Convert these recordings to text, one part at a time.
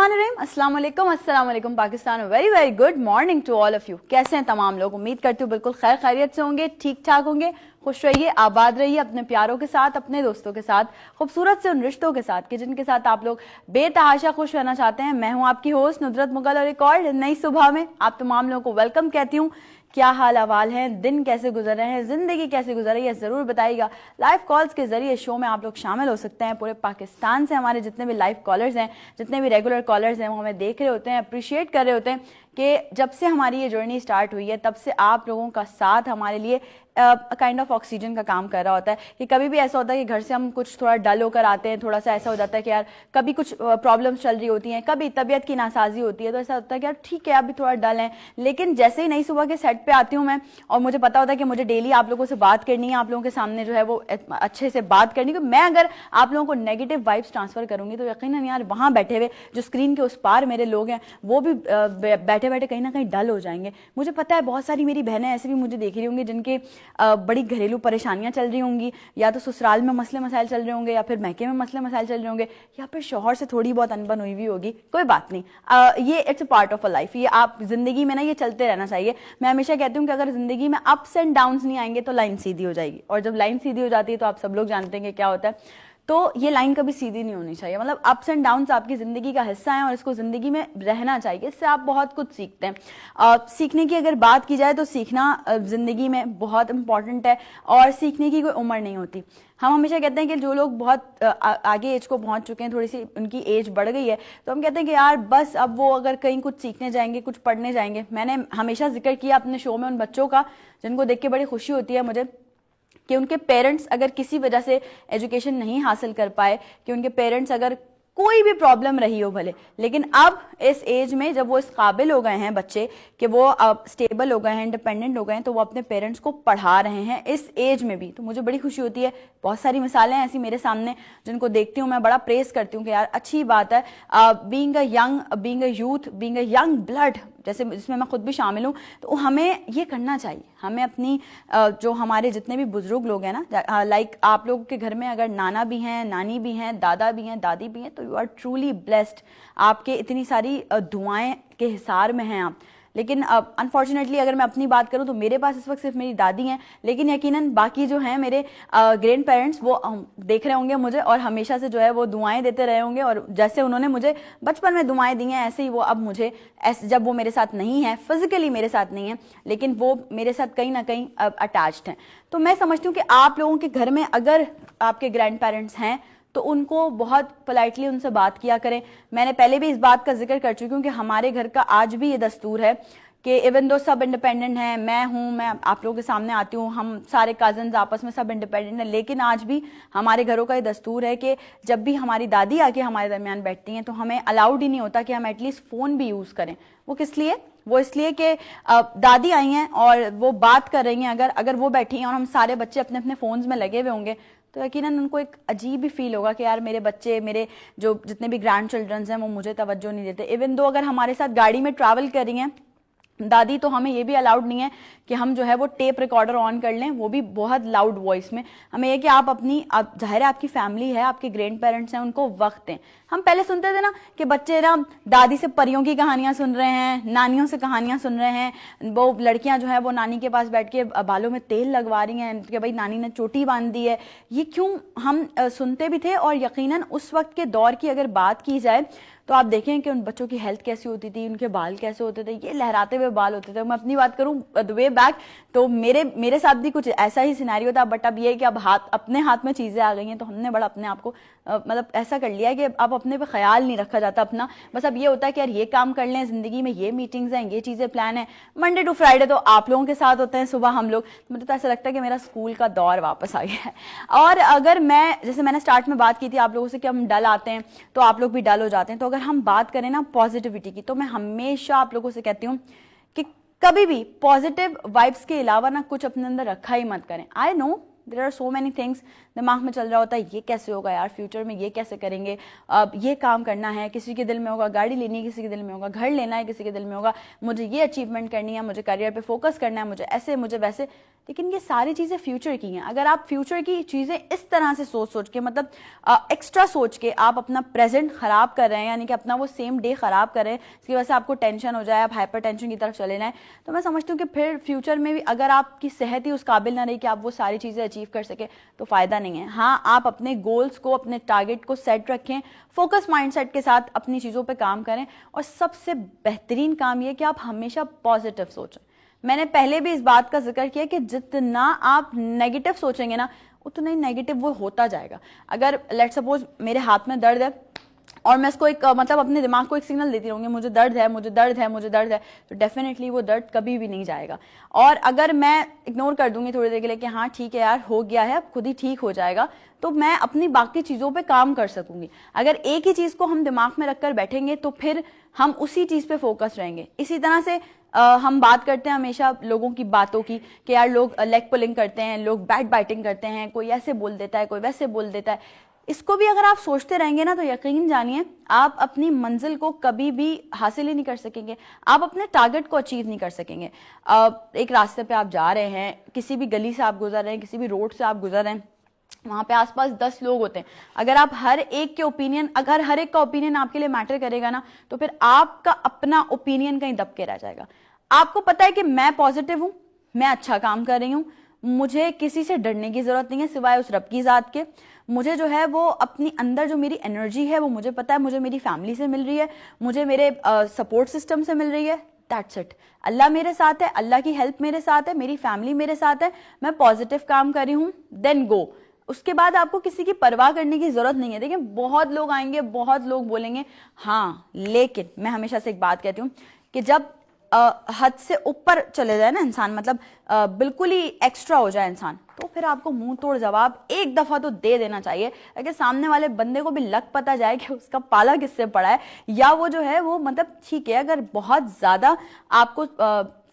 बिस्मिल्लाहिर्रहमानिर्रहीम, अस्सलाम वालेकुम Pakistan. Very very good morning to all of you. कैसे हैं तमाम लोग? उम्मीद करती हूँ बिल्कुल खैर खैरियत से होंगे, ठीक ठाक होंगे, खुश रहिए, आबाद रहिए अपने प्यारों के साथ, अपने दोस्तों के साथ, खूबसूरत से उन रिश्तों के साथ कि जिनके साथ आप लोग बेतहाशा खुश रहना चाहते हैं। मैं हूँ आपकी होस्ट नुदरत मुगल और एक और नई सुबह में आप तमाम लोगों को वेलकम कहती हूँ। क्या हाल अहवाल हैं, दिन कैसे गुजर रहे हैं, जिंदगी कैसे गुजर रही है, जरूर बताइएगा। लाइव कॉल्स के जरिए शो में आप लोग शामिल हो सकते हैं। पूरे पाकिस्तान से हमारे जितने भी लाइव कॉलर्स हैं, जितने भी रेगुलर कॉलर्स हैं, वो हमें देख रहे होते हैं, अप्रिशिएट कर रहे होते हैं कि जब से हमारी ये जर्नी स्टार्ट हुई है तब से आप लोगों का साथ हमारे लिए काइंड ऑफ ऑक्सीजन का काम कर रहा होता है। कि कभी भी ऐसा होता है कि घर से हम कुछ थोड़ा डल होकर आते हैं, थोड़ा सा ऐसा हो जाता है कि यार कभी कुछ प्रॉब्लम्स चल रही होती हैं, कभी तबीयत की नासाजी होती है, तो ऐसा होता है कि यार ठीक है अभी थोड़ा डल है, लेकिन जैसे ही नई सुबह के सेट पे आती हूँ मैं और मुझे पता होता है कि मुझे डेली आप लोगों से बात करनी है, आप लोगों के सामने जो है वो अच्छे से बात करनी है। मैं अगर आप लोगों को नेगेटिव वाइब्स ट्रांसफर करूंगी तो यकीनन यार वहाँ बैठे हुए जो स्क्रीन के उस पार मेरे लोग हैं वो भी बैठे बैठे कहीं ना कहीं डल हो जाएंगे। मुझे पता है बहुत सारी मेरी बहनें ऐसे भी मुझे देख रही होंगी जिनके बड़ी घरेलू परेशानियां चल रही होंगी, या तो ससुराल में मसले मसाइल चल रहे होंगे, या फिर मैके में मसले मसाइल चल रहे होंगे, या फिर शौहर से थोड़ी बहुत अनबन हुई हुई होगी। कोई बात नहीं, ये it's a part of a life. ये आप जिंदगी में ना ये चलते रहना चाहिए। मैं हमेशा कहती हूँ कि अगर जिंदगी में अप्स एंड डाउन्स नहीं आएंगे तो लाइन सीधी हो जाएगी, और जब लाइन सीधी हो जाती है तो आप सब लोग जानते हैं कि क्या होता है। तो ये लाइन कभी सीधी नहीं होनी चाहिए। मतलब अप्स एंड डाउन्स आपकी जिंदगी का हिस्सा है और इसको जिंदगी में रहना चाहिए। इससे आप बहुत कुछ सीखते हैं। सीखने की अगर बात की जाए तो सीखना जिंदगी में बहुत इंपॉर्टेंट है और सीखने की कोई उम्र नहीं होती। हम हमेशा कहते हैं कि जो लोग बहुत आगे एज को पहुंच चुके हैं, थोड़ी सी उनकी एज बढ़ गई है, तो हम कहते हैं कि यार बस अब वो अगर कहीं कुछ सीखने जाएंगे, कुछ पढ़ने जाएंगे। मैंने हमेशा जिक्र किया अपने शो में उन बच्चों का जिनको देख के बड़ी खुशी होती है मुझे कि उनके पेरेंट्स अगर किसी वजह से एजुकेशन नहीं हासिल कर पाए, कि उनके पेरेंट्स अगर कोई भी प्रॉब्लम रही हो भले, लेकिन अब इस एज में जब वो इस काबिल हो गए हैं बच्चे कि वो अब स्टेबल हो गए हैं, इंडिपेंडेंट हो गए हैं, तो वो अपने पेरेंट्स को पढ़ा रहे हैं इस एज में भी। तो मुझे बड़ी खुशी होती है। बहुत सारी मिसालें ऐसी मेरे सामने जिनको देखती हूँ मैं बड़ा प्रेस करती हूँ कि यार अच्छी बात है। Being a youth, being a young blood, जैसे जिसमें मैं खुद भी शामिल हूँ, तो हमें ये करना चाहिए। हमें अपनी जो हमारे जितने भी बुजुर्ग लोग हैं ना, लाइक आप लोगों के घर में अगर नाना भी हैं, नानी भी हैं, दादा भी हैं, दादी भी हैं, तो यू आर ट्रूली ब्लेस्ड। आपके इतनी सारी दुआएं के हिसार में हैं आप। लेकिन अनफॉर्चुनेटली अगर मैं अपनी बात करूं तो मेरे पास इस वक्त सिर्फ मेरी दादी हैं, लेकिन यकीनन बाकी जो हैं मेरे ग्रैंड पेरेंट्स वो देख रहे होंगे मुझे और हमेशा से जो है वो दुआएं देते रहे होंगे। और जैसे उन्होंने मुझे बचपन में दुआएं दी हैं, ऐसे ही वो अब मुझे जब वो मेरे साथ नहीं है, फिजिकली मेरे साथ नहीं है, लेकिन वो मेरे साथ कहीं ना कहीं अटैच्ड हैं। तो मैं समझती हूँ कि आप लोगों के घर में अगर आपके ग्रैंड पेरेंट्स हैं तो उनको बहुत पोलाइटली उनसे बात किया करें। मैंने पहले भी इस बात का जिक्र कर चुकी हूँ कि हमारे घर का आज भी ये दस्तूर है कि इवन दो सब इंडिपेंडेंट हैं, मैं आप लोगों के सामने आती हूँ, हम सारे कजन्स आपस में सब इंडिपेंडेंट हैं, लेकिन आज भी हमारे घरों का ये दस्तूर है कि जब भी हमारी दादी आके हमारे दरमियान बैठती हैं तो हमें अलाउड ही नहीं होता कि हम एटलीस्ट फ़ोन भी यूज़ करें। वो किस लिए? वो इसलिए कि दादी आई हैं और वो बात कर रही हैं, अगर वो बैठी हैं और हम सारे बच्चे अपने अपने फ़ोन्स में लगे हुए होंगे तो यकीनन उनको एक अजीब ही फील होगा कि यार मेरे बच्चे, मेरे जो जितने भी ग्रैंड चिल्ड्रंस हैं वो मुझे तवज्जो नहीं देते। इवन दो अगर हमारे साथ गाड़ी में ट्रैवल कर रही हैं दादी, तो हमें ये भी अलाउड नहीं है कि हम जो है वो टेप रिकॉर्डर ऑन कर लें, वो भी बहुत लाउड वॉइस में। हमें ये कि आप जाहिर है आपकी फैमिली है, आपके ग्रैंड पेरेंट्स हैं, उनको वक्त दें। हम पहले सुनते थे ना कि बच्चे ना दादी से परियों की कहानियां सुन रहे हैं, नानियों से कहानियां सुन रहे हैं, वो लड़कियां जो है वो नानी के पास बैठ के बालों में तेल लगवा रही हैं कि भाई नानी ने चोटी बांध दी है। ये क्यों हम सुनते भी थे। और यकीनन उस वक्त के दौर की अगर बात की जाए तो आप देखें कि उन बच्चों की हेल्थ कैसी होती थी, उनके बाल कैसे होते थे, ये लहराते हुए बाल होते थे। मैं अपनी बात करूं द वे बैक तो मेरे साथ भी कुछ ऐसा ही सिनेरियो था, बट अब ये है कि अब अपने हाथ में चीजें आ गई हैं तो हमने बड़ा अपने आप को मतलब ऐसा कर लिया है कि अब अपने पे ख्याल नहीं रखा जाता अपना। बस अब ये होता है कि यार ये काम कर लें, जिंदगी में ये मीटिंग्स हैं, ये चीजें प्लान है। मंडे टू फ्राइडे तो आप लोगों के साथ होते हैं सुबह हम लोग। मुझे तो ऐसा लगता है कि मेरा स्कूल का दौर वापस आ गया है। और अगर जैसे मैंने स्टार्ट में बात की थी आप लोगों से कि हम डल आते हैं तो आप लोग भी डल हो जाते हैं, तो अगर हम बात करें ना पॉजिटिविटी की, तो मैं हमेशा आप लोगों से कहती हूँ कि कभी भी पॉजिटिव वाइब्स के अलावा ना कुछ अपने अंदर रखा ही मत करें। I know there are so many things दिमाग में चल रहा होता है, ये कैसे होगा यार, फ्यूचर में ये कैसे करेंगे, अब ये काम करना है, किसी के दिल में होगा गाड़ी लेनी है, किसी के दिल में होगा घर लेना है, किसी के दिल में होगा मुझे ये अचीवमेंट करनी है, मुझे करियर पे फोकस करना है, मुझे ऐसे मुझे वैसे। लेकिन ये सारी चीज़ें फ्यूचर की हैं। अगर आप फ्यूचर की चीज़ें इस तरह से सोच के मतलब एक्स्ट्रा सोच के आप अपना प्रेजेंट ख़राब कर रहे हैं, यानी कि अपना वो सेम डे ख़राब कर रहे हैं, इसकी वजह से आपको टेंशन हो जाए, आप हाइपर टेंशन की तरफ चले जाएं, तो मैं समझती हूँ कि फिर फ्यूचर में भी अगर आपकी सेहत ही उस काबिल ना रही कि आप वो सारी चीज़ें अचीव कर सके तो फ़ायदा नहीं है। हाँ, आप अपने गोल्स को, अपने टारगेट को सेट रखें, फोकस माइंडसेट के साथ अपनी चीज़ों पे काम करें, और सबसे बेहतरीन काम ये कि आप हमेशा पॉजिटिव सोचें। मैंने पहले भी इस बात का जिक्र किया कि जितना आप नेगेटिव सोचेंगे ना उतना ही नेगेटिव वो होता जाएगा। अगर लेट सपोज मेरे हाथ में दर्द है और मैं इसको एक मतलब अपने दिमाग को एक सिग्नल देती रहूँगी मुझे दर्द है, मुझे दर्द है, मुझे दर्द है, तो डेफिनेटली वो दर्द कभी भी नहीं जाएगा। और अगर मैं इग्नोर कर दूंगी थोड़ी देर के लिए कि हाँ ठीक है यार हो गया है, अब खुद ही ठीक हो जाएगा, तो मैं अपनी बाकी चीज़ों पे काम कर सकूंगी। अगर एक ही चीज़ को हम दिमाग में रखकर बैठेंगे तो फिर हम उसी चीज़ पे फोकस रहेंगे। इसी तरह से हम बात करते हैं हमेशा लोगों की बातों की कि यार लोग लेग पुलिंग करते हैं, लोग बैक बाइटिंग करते हैं, कोई ऐसे बोल देता है, कोई वैसे बोल देता है। इसको भी अगर आप सोचते रहेंगे ना तो यकीन जानिए आप अपनी मंजिल को कभी भी हासिल ही नहीं कर सकेंगे, आप अपने टारगेट को अचीव नहीं कर सकेंगे। एक रास्ते पे आप जा रहे हैं, किसी भी गली से आप गुजर रहे हैं, किसी भी रोड से आप गुजर रहे हैं, वहां पे आसपास 10 लोग होते हैं। अगर आप हर एक का ओपिनियन आपके लिए मैटर करेगा ना तो फिर आपका अपना ओपिनियन कहीं दब के रह जाएगा। आपको पता है कि मैं पॉजिटिव हूं, मैं अच्छा काम कर रही हूं, मुझे किसी से डरने की जरूरत नहीं है सिवाय उस रब की जात के। मुझे जो है वो अपनी अंदर जो मेरी एनर्जी है वो मुझे पता है, मुझे मेरी फैमिली से मिल रही है, मुझे मेरे सपोर्ट सिस्टम से मिल रही है। That's it. अल्लाह मेरे साथ है, अल्लाह की हेल्प मेरे साथ है, मेरी फैमिली मेरे साथ है, मैं पॉजिटिव काम कर रही हूँ, देन गो। उसके बाद आपको किसी की परवाह करने की जरूरत नहीं है। देखिए बहुत लोग आएंगे, बहुत लोग बोलेंगे, हाँ लेकिन मैं हमेशा से एक बात कहती हूँ कि जब हद से ऊपर चले जाए ना इंसान, मतलब बिल्कुल ही एक्स्ट्रा हो जाए इंसान, तो फिर आपको मुंह तोड़ जवाब एक दफा तो दे देना चाहिए, ताकि सामने वाले बंदे को भी लग पता जाए कि उसका पाला किससे पड़ा है, या वो जो है वो मतलब ठीक है अगर बहुत ज्यादा आपको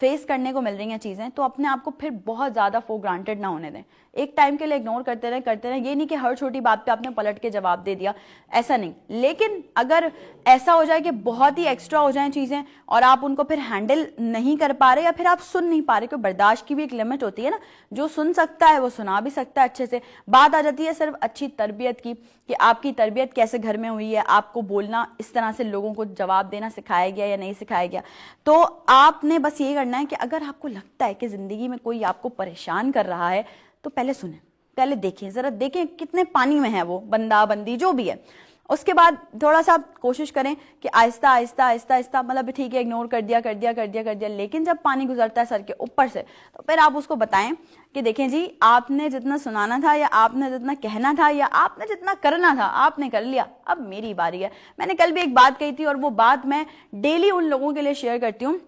फेस करने को मिल रही हैं चीजें तो अपने आप को फिर बहुत ज्यादा फॉर ग्रांटेड ना होने दें। एक टाइम के लिए इग्नोर करते रहे। ये नहीं कि हर छोटी बात पे आपने पलट के जवाब दे दिया, ऐसा नहीं। लेकिन अगर ऐसा हो जाए कि बहुत ही एक्स्ट्रा हो जाए चीजें और आप उनको फिर हैंडल नहीं कर पा रहे या फिर आप सुन नहीं पा रहे, क्योंकि बर्दाश्त की भी एक लिमिट होती है ना, जो सुन सकता है वो सुना भी सकता है अच्छे से। बात आ जाती है सिर्फ अच्छी तरबियत की कि आपकी तरबियत कैसे घर में हुई है, आपको बोलना इस तरह से लोगों को जवाब देना सिखाया गया या नहीं सिखाया गया। तो आपने बस ये करना है कि अगर आपको लगता है कि जिंदगी में कोई आपको परेशान कर रहा है तो पहले सुने, पहले देखें, जरा देखें कितने पानी में है वो बंदा बंदी जो भी है। उसके बाद थोड़ा सा कोशिश करें कि आहिस्ता आहिस्ता आहिस्ता आहिस्ता, मतलब ठीक है इग्नोर कर दिया, लेकिन जब पानी गुजरता है सर के ऊपर से तो फिर आप उसको बताएं कि देखें जी आपने जितना सुनाना था या आपने जितना कहना था या आपने जितना करना था आपने कर लिया, अब मेरी बारी है। मैंने कल भी एक बात कही थी और वो बात मैं डेली उन लोगों के लिए शेयर करती हूँ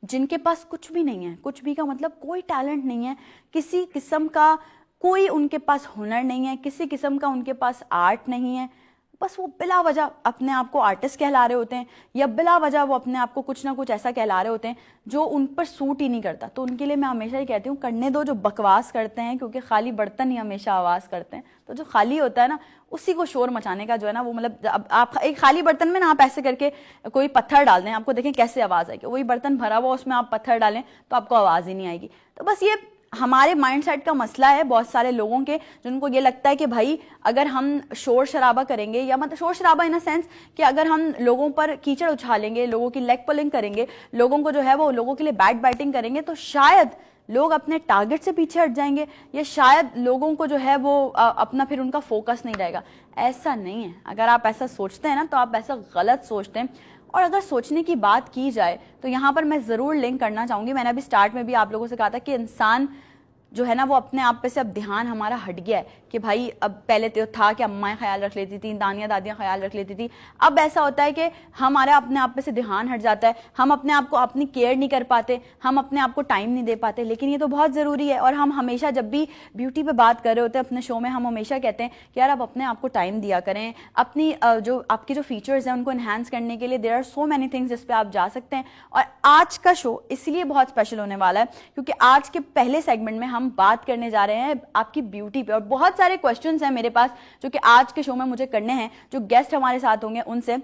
जिनके पास कुछ भी नहीं है, कुछ भी का मतलब कोई टैलेंट नहीं है, किसी किस्म का कोई उनके पास हुनर नहीं है, किसी किस्म का उनके पास आर्ट नहीं है, बस वो बिला वजह अपने आप को आर्टिस्ट कहला रहे होते हैं या बिला वजह वो अपने आप को कुछ ना कुछ ऐसा कहला रहे होते हैं जो उन पर सूट ही नहीं करता। तो उनके लिए मैं हमेशा ही कहती हूँ करने दो जो बकवास करते हैं, क्योंकि खाली बर्तन ही हमेशा आवाज़ करते हैं। तो जो खाली होता है ना उसी को शोर मचाने का जो है ना वो, मतलब अब आप एक खाली बर्तन में ना आप ऐसे करके कोई पत्थर डाल दें, आपको देखें कैसे आवाज़ आएगी। वही बर्तन भरा हुआ उसमें आप पत्थर डालें तो आपको आवाज़ ही नहीं आएगी। तो बस ये हमारे माइंडसेट का मसला है बहुत सारे लोगों के, जिनको ये लगता है कि भाई अगर हम शोर शराबा करेंगे, या मतलब शोर शराबा इन अ सेंस कि अगर हम लोगों पर कीचड़ उछालेंगे, लोगों की लेग पुलिंग करेंगे, लोगों को जो है वो लोगों के लिए बैक बाइटिंग करेंगे, तो शायद लोग अपने टारगेट से पीछे हट जाएंगे या शायद लोगों को जो है वो अपना फिर उनका फोकस नहीं रहेगा। ऐसा नहीं है। अगर आप ऐसा सोचते हैं ना तो आप ऐसा गलत सोचते हैं। और अगर सोचने की बात की जाए तो यहाँ पर मैं ज़रूर लिंक करना चाहूँगी, मैंने अभी स्टार्ट में भी आप लोगों से कहा था कि इंसान जो है ना वो अपने आप पे से अब ध्यान हमारा हट गया है कि भाई अब पहले तो था कि अम्माएं ख्याल रख लेती थी, दानियाँ दादियाँ ख्याल रख लेती थी, अब ऐसा होता है कि हमारा अपने आप पे से ध्यान हट जाता है, हम अपने आप को अपनी केयर नहीं कर पाते, हम अपने आप को टाइम नहीं दे पाते। लेकिन ये तो बहुत ज़रूरी है। और हम हमेशा जब भी ब्यूटी पे बात कर रहे होते हैं अपने शो में, हम हमेशा कहते हैं कि यार आप अपने आप को टाइम दिया करें, अपनी जो आपकी जो फीचर्स हैं उनको इन्हांस करने के लिए there are so many things जिस पे आप जा सकते हैं। और आज का शो इसलिए बहुत स्पेशल होने वाला है क्योंकि आज के पहले सेगमेंट में हम ہم بات کرنے جا رہے ہیں آپ کی بیوٹی پہ, اور بہت سارے کویشچنس ہیں میرے پاس جو کہ آج کے شو میں مجھے کرنے ہیں. جو گیسٹ ہمارے ساتھ ہوں گے ان سے,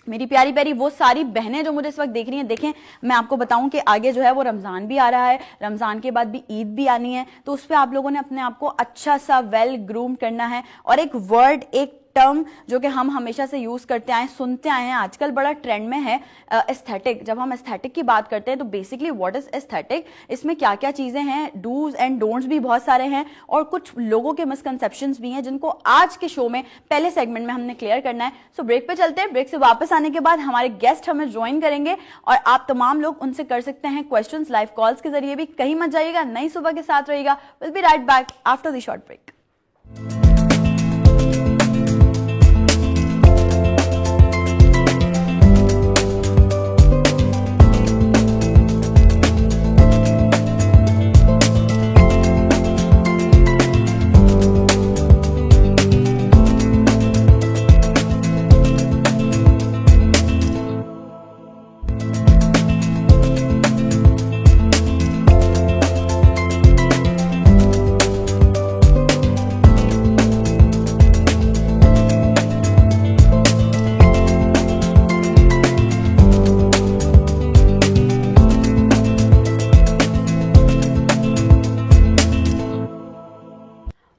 میری پیاری پیاری وہ ساری بہنیں جو مجھے اس وقت دیکھ رہی ہیں, دیکھیں میں آپ کو بتاؤں کہ آگے جو ہے وہ رمضان بھی آ رہا ہے, رمضان کے بعد بھی عید بھی آنی ہے, تو اس پہ آپ لوگوں نے اپنے آپ کو اچھا سا ویل گروم کرنا ہے. اور ایک ورڈ, ایک ٹرم جو کہ ہم ہمیشہ سے یوز کرتے آئے, سنتے آئے ہیں, آج کل بڑا ٹرینڈ میں ہے, ایستھیٹک. جب ہم ایستھیٹک کی بات کرتے ہیں تو بیسکلی واٹ از ایستھیٹک, اس میں کیا کیا چیزیں ہیں, ڈوز اینڈ ڈونٹس بھی بہت سارے ہیں, اور کچھ لوگوں کے مسکنسیپشنز بھی ہیں جن کو آج کے شو میں پہلے سیگمنٹ میں ہم نے کلیئر کرنا ہے. سو بریک پہ چلتے ہیں, بریک سے واپس آنے کے بعد ہمارے گیسٹ ہمیں جوائن کریں گے, اور آپ تمام لوگ ان سے کر سکتے ہیں کویشچنز لائیو کالز کے ذریعے بھی. کہیں مت جائیے گا, نئی صبح کے ساتھ رہیے گا. Will be right back after the short break.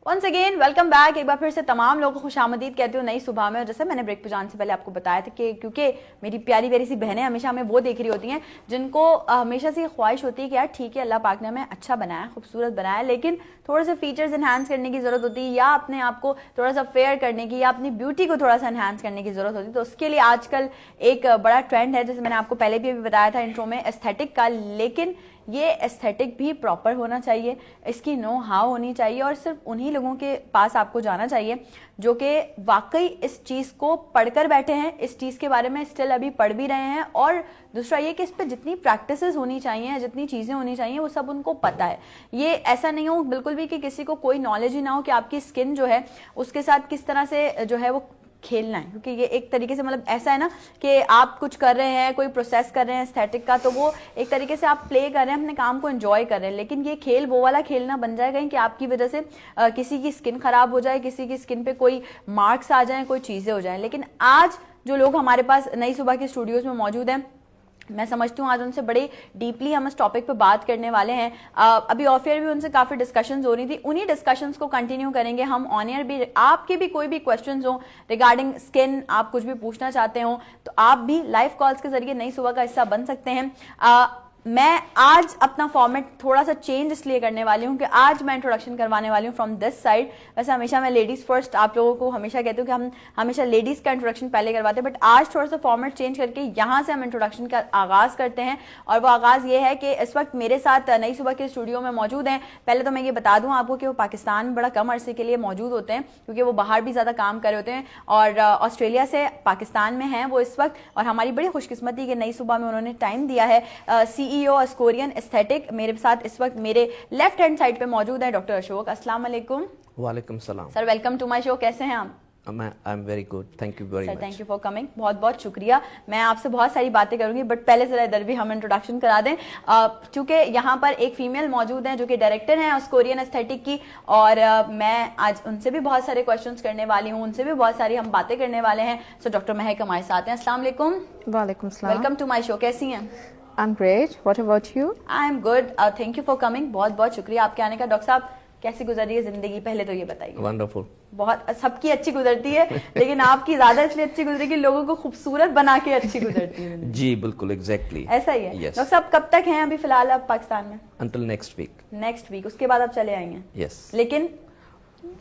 Once again welcome back. ایک بار پھر سے تمام لوگوں کو خوش آمدید کہتی ہوں نئی صبح میں. اور جیسے میں نے بریک پہ جانے سے پہلے آپ کو بتایا تھا کہ کیونکہ میری پیاری پیاری سی بہنیں ہمیشہ ہمیں وہ دیکھ رہی ہوتی ہیں جن کو ہمیشہ سے یہ خواہش ہوتی ہے کہ یار ٹھیک ہے اللہ پاک نے ہمیں اچھا بنایا, خوبصورت بنایا, لیکن تھوڑے سے فیچرز انہانس کرنے کی ضرورت ہوتی ہے, یا اپنے آپ کو تھوڑا سا فیئر کرنے کی, یا اپنی بیوٹی کو تھوڑا سا انہانس کرنے کی ضرورت ہوتی ہے. تو اس کے لیے آج کل ایک بڑا ٹرینڈ ہے, جیسے میں نے آپ کو پہلے بھی بتایا تھا انٹرو میں, ایستھیٹک کا. لیکن یہ ایستھیٹک بھی پراپر ہونا چاہیے, اس کی نو ہاؤ ہونی چاہیے, اور صرف انہی لوگوں کے پاس آپ کو جانا چاہیے جو کہ واقعی اس چیز کو پڑھ کر بیٹھے ہیں, اس چیز کے بارے میں اسٹل ابھی پڑھ بھی رہے ہیں, اور دوسرا یہ کہ اس پہ جتنی پریکٹسز ہونی چاہیے, جتنی چیزیں ہونی چاہیے, وہ سب ان کو پتہ ہے. یہ ایسا نہیں ہو بالکل بھی کہ کسی کو کوئی نالج ہی نہ ہو کہ آپ کی اسکن جو ہے اس کے ساتھ کس طرح سے جو ہے وہ کھیلنا ہے. کیونکہ یہ ایک طریقے سے مطلب ایسا ہے نا کہ آپ کچھ کر رہے ہیں, کوئی پروسیس کر رہے ہیں ایستھیٹک کا, تو وہ ایک طریقے سے آپ پلے کر رہے ہیں, اپنے کام کو انجوائے کر رہے ہیں. لیکن یہ کھیل وہ والا کھیلنا بن جائے گا کہ آپ کی وجہ سے کسی کی اسکن خراب ہو جائے, کسی کی اسکن پہ کوئی مارکس آ جائیں, کوئی چیزیں ہو جائیں. لیکن آج جو لوگ ہمارے پاس نئی صبح کے اسٹوڈیوز میں موجود ہیں, میں سمجھتی ہوں آج ان سے بڑی ڈیپلی ہم اس ٹاپک پہ بات کرنے والے ہیں. ابھی آف ایئر بھی ان سے کافی ڈسکشنز ہو رہی تھی, انہی ڈسکشنز کو کنٹینیو کریں گے ہم آن ایئر بھی. آپ کے بھی کوئی بھی کویشچنز ہوں ریگارڈنگ اسکن, آپ کچھ بھی پوچھنا چاہتے ہوں, تو آپ بھی لائیو کالز کے ذریعے نئی صبح کا حصہ بن سکتے ہیں. میں آج اپنا فارمیٹ تھوڑا سا چینج اس لیے کرنے والی ہوں کہ آج میں انٹروڈکشن کروانے والی ہوں فرام دس سائڈ. ویسے ہمیشہ میں لیڈیز فرسٹ آپ لوگوں کو ہمیشہ کہتی ہوں کہ ہم ہمیشہ لیڈیز کا انٹروڈکشن پہلے کرواتے ہیں, بٹ آج تھوڑا سا فارمیٹ چینج کر کے یہاں سے ہم انٹروڈکشن کا آغاز کرتے ہیں. اور وہ آغاز یہ ہے کہ اس وقت میرے ساتھ نئی صبح کے اسٹوڈیو میں موجود ہیں. پہلے تو میں یہ بتا دوں آپ کو کہ وہ پاکستان میں بڑا کم عرصے کے لیے موجود ہوتے ہیں, کیونکہ وہ باہر بھی زیادہ کام کر رہے ہوتے ہیں, اور آسٹریلیا سے پاکستان میں ہیں وہ اس وقت. اور ہماری بڑی خوش قسمتی کہ نئی صبح میں انہوں نے ٹائم دیا ہے. CEO اسکورین ایستھیٹک میرے ساتھ اس وقت میرے لیفٹ ہینڈ سائڈ پہ موجود ہے ڈاکٹر اشوک. السلام علیکم. وعلیکم السلام سر, ویلکم ٹو مائی شو. کیسے ہیں آپ؟ I am very good, thank you very much. Thank you for coming, بہت بہت شکریہ. میں آپ سے بہت ساری باتیں کروں گی, بٹ پہلے ذرا ادھر بھی ہم انٹروڈکشن کرا دیں, چونکہ یہاں پر ایک فیمیل موجود ہیں جو کہ ڈائریکٹر ہیں اسکورین ایستھیٹک کی, اور میں آج ان سے بھی بہت سارے کویشچنس کرنے والی ہوں, ان سے بھی بہت ساری ہم باتیں کرنے والے ہیں. سو ڈاکٹر مہک ہمارے ساتھ ہیں. السلام علیکم. وعلیکم السلام. ویلکم ٹو مائی شو. کیسی ہیں؟ I'm great. What about you? I am good. Thank you for coming. بہت بہت شکریہ آپ کے آنے کا. ڈاکٹر صاحب کیسی گزر رہی ہے زندگی, پہلے تو یہ بتائیے. ونڈرفل. بہت, سب کی اچھی گزرتی ہے, لیکن آپ کی زیادہ اس لیے اچھی گزرے کہ لوگوں کو خوبصورت بنا کے اچھی گزرتی ہے. جی بالکل, ایگزیکٹلی ایسا ہی ہے. ڈاکٹر صاحب کب تک ہیں ابھی فی الحال آپ پاکستان میں؟ Until next week. Next week, اس کے بعد آپ چلے آئیں گے؟ یس. لیکن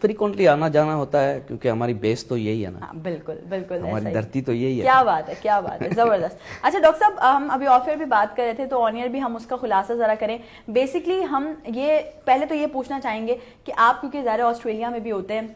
فریکوینٹلی آنا جانا ہوتا ہے کیونکہ ہماری بیس تو یہی ہے نا. بالکل بالکل, ہماری دھرتی تو یہی ہے. کیا بات ہے, کیا بات ہے, زبردست. اچھا ڈاکٹر صاحب, ہم ابھی آف ایئر بھی بات کر رہے تھے, تو آن ایئر بھی ہم اس کا خلاصہ ذرا کریں. بیسکلی ہم یہ پہلے تو یہ پوچھنا چاہیں گے کہ آپ کیونکہ ظاہر آسٹریلیا میں بھی ہوتے ہیں,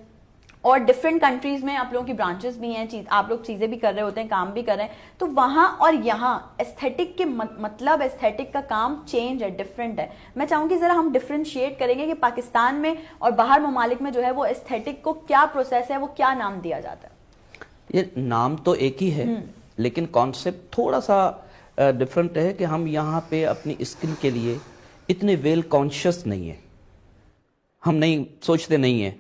اور ڈفرینٹ کنٹریز میں آپ لوگوں کی برانچز بھی ہیں, آپ لوگ چیزیں بھی کر رہے ہوتے ہیں, کام بھی کر رہے ہیں, تو وہاں اور یہاں ایستھیٹک کے مطلب ایستھیٹک کا کام چینج ہے, ڈفرینٹ ہے. میں چاہوں گی ذرا ہم ڈفرینشیٹ کریں گے کہ پاکستان میں اور باہر ممالک میں جو ہے وہ ایستھیٹک کو کیا پروسیس ہے, وہ کیا نام دیا جاتا ہے؟ یہ نام تو ایک ہی ہے, لیکن کانسیپٹ تھوڑا سا ڈفرینٹ ہے کہ ہم یہاں پہ اپنی اسکن کے لیے اتنے ویل کانشیس نہیں ہیں. ہم نہیں سوچتے نہیں ہیں.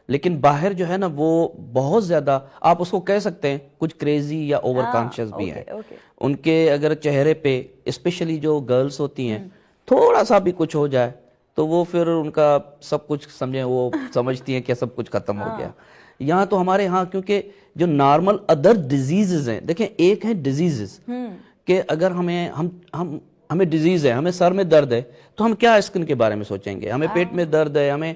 لیکن باہر جو ہے نا وہ بہت زیادہ آپ اس کو کہہ سکتے ہیں کچھ کریزی یا اوور کانشیس بھی ہیں. ان کے اگر چہرے پہ اسپیشلی جو گرلز ہوتی ہیں تھوڑا سا بھی کچھ ہو جائے تو وہ پھر ان کا سب کچھ سمجھیں وہ سمجھتی ہیں کہ سب کچھ ختم ہو گیا. یہاں تو ہمارے ہاں کیونکہ جو نارمل ادر ڈیزیزز ہیں, دیکھیں ایک ہے ڈیزیزز کہ اگر ہمیں ڈیزیز ہے, ہمیں سر میں درد ہے تو ہم کیا اسکن کے بارے میں سوچیں گے. ہمیں پیٹ میں درد ہے, ہمیں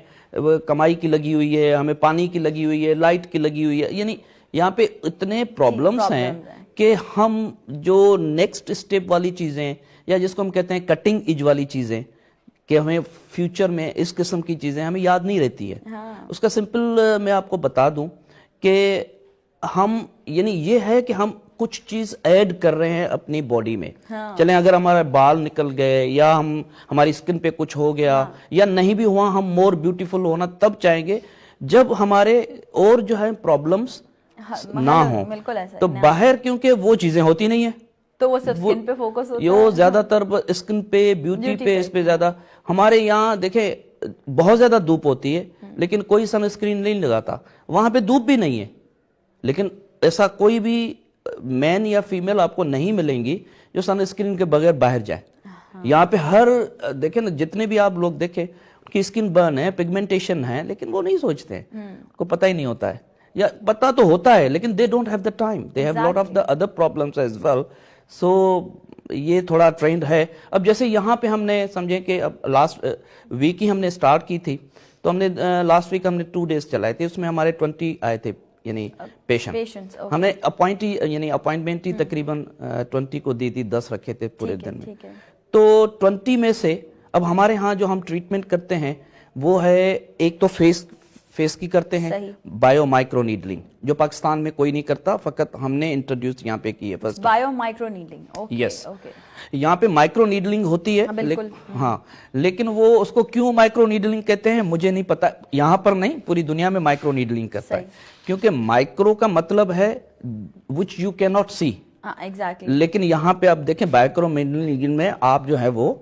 کمائی کی لگی ہوئی ہے, ہمیں پانی کی لگی ہوئی ہے, لائٹ کی لگی ہوئی ہے, یعنی یہاں پہ اتنے پرابلمز ہیں کہ ہم جو نیکسٹ اسٹیپ والی چیزیں یا جس کو ہم کہتے ہیں کٹنگ ایج والی چیزیں کہ ہمیں فیوچر میں اس قسم کی چیزیں ہمیں یاد نہیں رہتی ہے. اس کا سمپل میں آپ کو بتا دوں کہ ہم یعنی یہ ہے کہ ہم کچھ چیز ایڈ کر رہے ہیں اپنی باڈی میں. چلیں اگر ہمارے بال نکل گئے یا ہماری اسکن پہ کچھ ہو گیا یا نہیں بھی ہوا, ہم مور بیوٹیفل ہونا تب چاہیں گے جب ہمارے اور جو ہے پرابلمز نہ ہوں. تو باہر کیونکہ وہ چیزیں ہوتی نہیں ہیں تو وہ صرف اسکن پہ فوکس ہوتا ہے. یہ زیادہ تر اسکن پہ, بیوٹی پہ, اس پہ زیادہ. ہمارے یہاں دیکھیں بہت زیادہ دھوپ ہوتی ہے لیکن کوئی سن اسکرین نہیں لگاتا. وہاں پہ دھوپ بھی نہیں ہے لیکن ایسا کوئی بھی مین یا فیمیل آپ کو نہیں ملیں گی جو سن اسکرین کے بغیر باہر جائے. یہاں پہ ہر دیکھیں نا جتنے بھی آپ لوگ دیکھیں ان کی اسکن برن ہے, پگمنٹیشن ہے, لیکن وہ نہیں سوچتے ہیں, کو پتہ ہی نہیں ہوتا ہے, یا پتہ تو ہوتا ہے لیکن they don't have the time, they have lot of the other problems as well. سو یہ تھوڑا ٹرینڈ ہے. اب جیسے یہاں پہ ہم نے سمجھیں کہ اب لاسٹ ویک ہی ہم نے سٹارٹ کی تھی تو ہم نے لاسٹ ویک ہم نے 2 days چلائے تھے. اس میں ہمارے 20 آئے تھے یعنی پیشنٹ. ہم نے اپوائنٹمنٹ ہی تقریباً 20 کو دی تھی, 10 رکھے تھے پورے دن میں. تو 20 میں سے اب ہمارے ہاں جو ہم ٹریٹمنٹ کرتے ہیں وہ ہے ایک تو فیس کی کرتے ہیں بایو مائکرو نیڈلنگ, جو پاکستان میں کوئی نہیں کرتا, فقط ہم نے انٹروڈیوس یہاں پہ کی ہے فرسٹ. بایو مائکرو نیڈلنگ, یس, یہاں پہ مائکرو نیڈلنگ ہوتی ہے. ہاں, لیکن وہ اس کو کیوں مائکرو نیڈلنگ کہتے ہیں مجھے نہیں پتا. یہاں پر نہیں, پوری دنیا میں مائکرو نیڈلنگ کرتا ہے کیونکہ مائکرو کا مطلب ہے which you cannot see. لیکن یہاں پہ آپ دیکھیں مائکرو نیڈلنگ میں آپ جو ہے وہ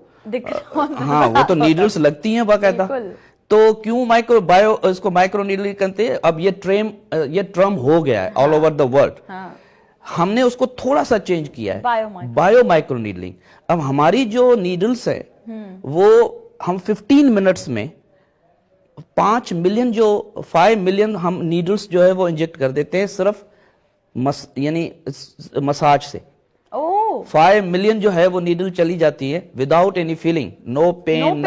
ہاں وہ تو نیڈلز لگتی ہیں باقاعدہ. تو کیوں اس کو مائکرو نیڈلنگ کرتے ہیں. اب یہ ٹرم ہو گیا ہے آل اوور دا ورلڈ. ہم نے اس کو تھوڑا سا چینج کیا ہے, بایو مائکرو نیڈلنگ. اب ہماری جو نیڈلز ہے وہ ہم 15 منٹس میں 5 ملین ہم نیڈلز جو ہے وہ انجیکٹ کر دیتے ہیں صرف یعنی مساج سے. 5 ملین جو ہے وہ نیڈل چلی جاتی ہے وداؤٹ اینی فیلنگ, نو پین,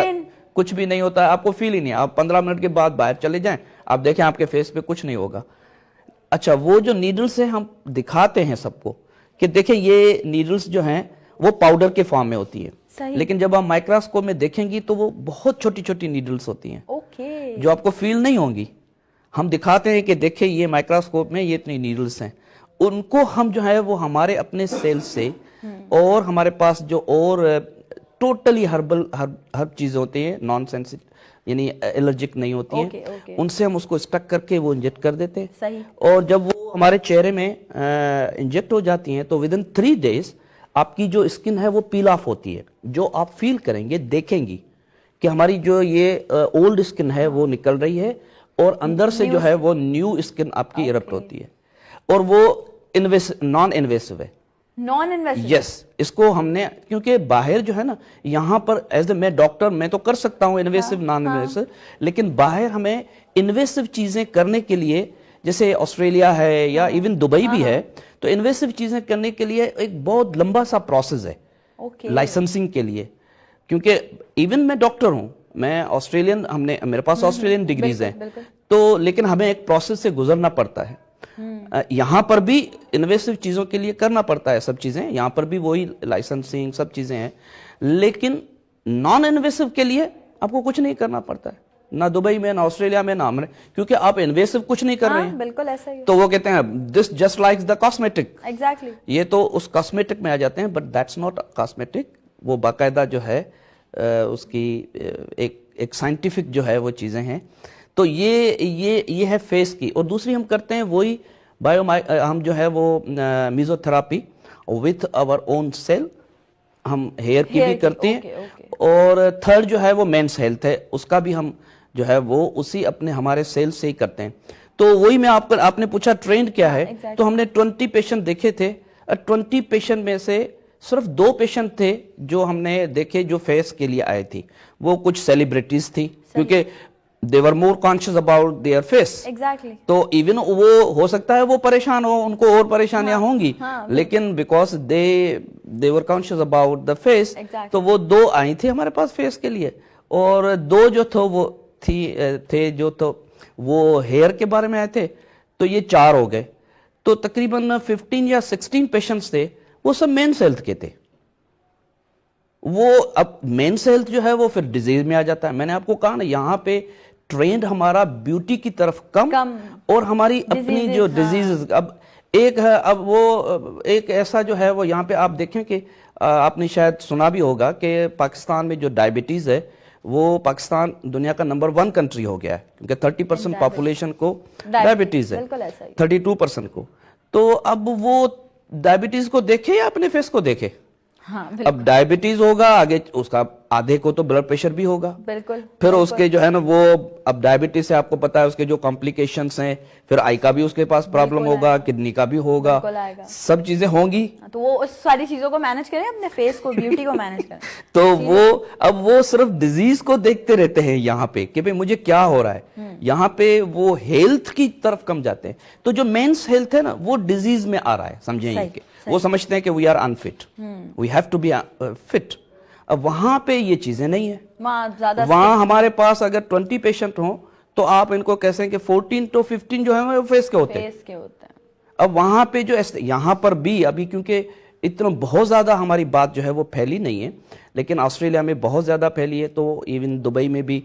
کچھ بھی نہیں ہوتا ہے, آپ کو فیل ہی نہیں. آپ 15 منٹ کے بعد باہر چلے جائیں, آپ دیکھیں آپ کے فیس پہ کچھ نہیں ہوگا. اچھا, وہ جو نیڈلز ہیں ہم دکھاتے ہیں سب کو کہ دیکھیں یہ نیڈلز جو ہیں وہ پاؤڈر کے فارم میں ہوتی ہے, لیکن جب آپ مائکروسکوپ میں دیکھیں گی تو وہ بہت چھوٹی چھوٹی نیڈلز ہوتی ہیں جو آپ کو فیل نہیں ہوں گی. ہم دکھاتے ہیں کہ دیکھیں یہ مائکروسکوپ میں یہ اتنی نیڈلز ہیں. ان کو ہم جو ہے وہ ہمارے اپنے سیل سے اور ہمارے پاس جو اور ٹوٹلی ہرب چیزیں ہوتی ہیں نان سینسیٹیو یعنی الرجک نہیں ہوتی ہیں, ان سے ہم اس کو اسٹک کر کے وہ انجیکٹ کر دیتے ہیں. اور جب وہ ہمارے چہرے میں انجیکٹ ہو جاتی ہیں تو ودن 3 days آپ کی جو اسکن ہے وہ پیل آف ہوتی ہے. جو آپ فیل کریں گے, دیکھیں گی کہ ہماری جو یہ اولڈ اسکن ہے وہ نکل رہی ہے اور اندر سے جو ہے وہ نیو اسکن آپ کی ایرپٹ ہوتی ہے. اور وہ نان انویسو ہے. یس, اس کو ہم نے کیونکہ باہر جو ہے نا یہاں پر ایز اے میں ڈاکٹر میں تو کر سکتا ہوں انویسو نان انویسو, لیکن باہر ہمیں انویسو چیزیں کرنے کے لیے جیسے آسٹریلیا ہے یا ایون دبئی بھی ہے تو انویسو چیزیں کرنے کے لیے ایک بہت لمبا سا پروسیس ہے لائسنسنگ کے لیے. کیونکہ ایون میں ڈاکٹر ہوں, میں آسٹریلین, میرے پاس آسٹریلین ڈگریز ہیں تو لیکن ہمیں ایک پروسیس سے گزرنا پڑتا ہے. یہاں پر بھی انویسو چیزوں کے لیے کرنا پڑتا ہے سب چیزیں, یہاں پر بھی وہی لائسنسنگ سب چیزیں ہیں, لیکن نان انویسو کے لیے آپ کو کچھ نہیں کرنا پڑتا ہے, نہ دبئی میں نہ آسٹریلیا میں نہ کیونکہ آپ انویسو کچھ نہیں کر رہے ہیں. بالکل ایسا ہی. تو وہ کہتے ہیں this just like the cosmetic. یہ تو اس کاسمیٹک میں آ جاتے ہیں, بٹ دیٹس ناٹ کاسمیٹک. وہ باقاعدہ جو ہے اس کی ایک سائنٹیفک جو ہے وہ چیزیں ہیں. تو یہ ہے فیس کی. اور دوسری ہم کرتے ہیں وہی ہم جو ہے وہ mesotherapy with our own cell, ہم ہیئر کی بھی کرتے ہیں. اور تھرڈ جو ہے وہ مینس ہیلتھ ہے, اس کا بھی ہم जो है वो उसी अपने हमारे सेल से ही करते हैं। तो वही मैं आपने पूछा ट्रेंड क्या है, तो हमने 20 पेशेंट देखे थे, 20 पेशेंट में से सिर्फ 2 पेशेंट थे जो हमने देखे जो फेस के लिए आए थी। वो कुछ सेलिब्रिटीज थी, क्योंकि they were more conscious about their face. Exactly. तो इवन वो हो सकता है वो परेशान हो, उनको और परेशानियां होंगी, लेकिन because they were conscious about the face, तो वो 2 आई थी हमारे पास फेस के लिए, और 2 जो थे वो थे जो तो वो हेयर के बारे में आए थे, तो ये 4 हो गए। तो तकरीबन 15 या 16 पेशेंट्स थे, वो सब मेंस हेल्थ के थे। वो अब मेंस हेल्थ जो है वो फिर डिजीज में आ जाता है। मैंने आपको कहा ना, यहाँ पे ट्रेंड हमारा ब्यूटी की तरफ कम और हमारी अपनी जो डिजीज अब एक है। अब वो एक ऐसा जो है वो यहाँ पे आप देखें कि आपने शायद सुना भी होगा कि पाकिस्तान में जो डायबिटीज है वो पाकिस्तान दुनिया का नंबर 1 कंट्री हो गया है, क्योंकि 30% पॉपुलेशन को डायबिटीज है, 32% को। तो अब वो डायबिटीज को देखे या अपने फेस को देखे? अब डायबिटीज होगा, आगे उसका आधे को तो ब्लड प्रेशर भी होगा, बिल्कुल। फिर उसके जो है ना वो अब डायबिटीज से आपको पता है उसके जो कॉम्प्लिकेशंस हैं, फिर आई का भी उसके पास प्रॉब्लम होगा, किडनी का भी होगा, सब चीजें होंगी। तो वो उस सारी चीजों को मैनेज करें, अपने फेस को, ब्यूटी को मैनेज करें। तो वो सिर्फ डिजीज को देखते रहते हैं यहाँ पे कि भाई मुझे क्या हो रहा है। यहाँ पे वो हेल्थ की तरफ कम जाते हैं। तो जो मेंस हेल्थ है ना वो डिजीज में आ रहा है, समझे ये कि वो समझते हैं कि we are unfit, we have to be fit. अब वहां पे ये चीजें नहीं है। वहां हमारे पास अगर 20 पेशेंट हो तो आप इनको कैसे कि 14 to 15 जो है वो फेस के होते हैं। अब वहां पे जो यहाँ पर भी अभी क्योंकि इतना बहुत ज्यादा हमारी बात जो है वो फैली नहीं है, लेकिन ऑस्ट्रेलिया में बहुत ज्यादा फैली है, तो इवन दुबई में भी।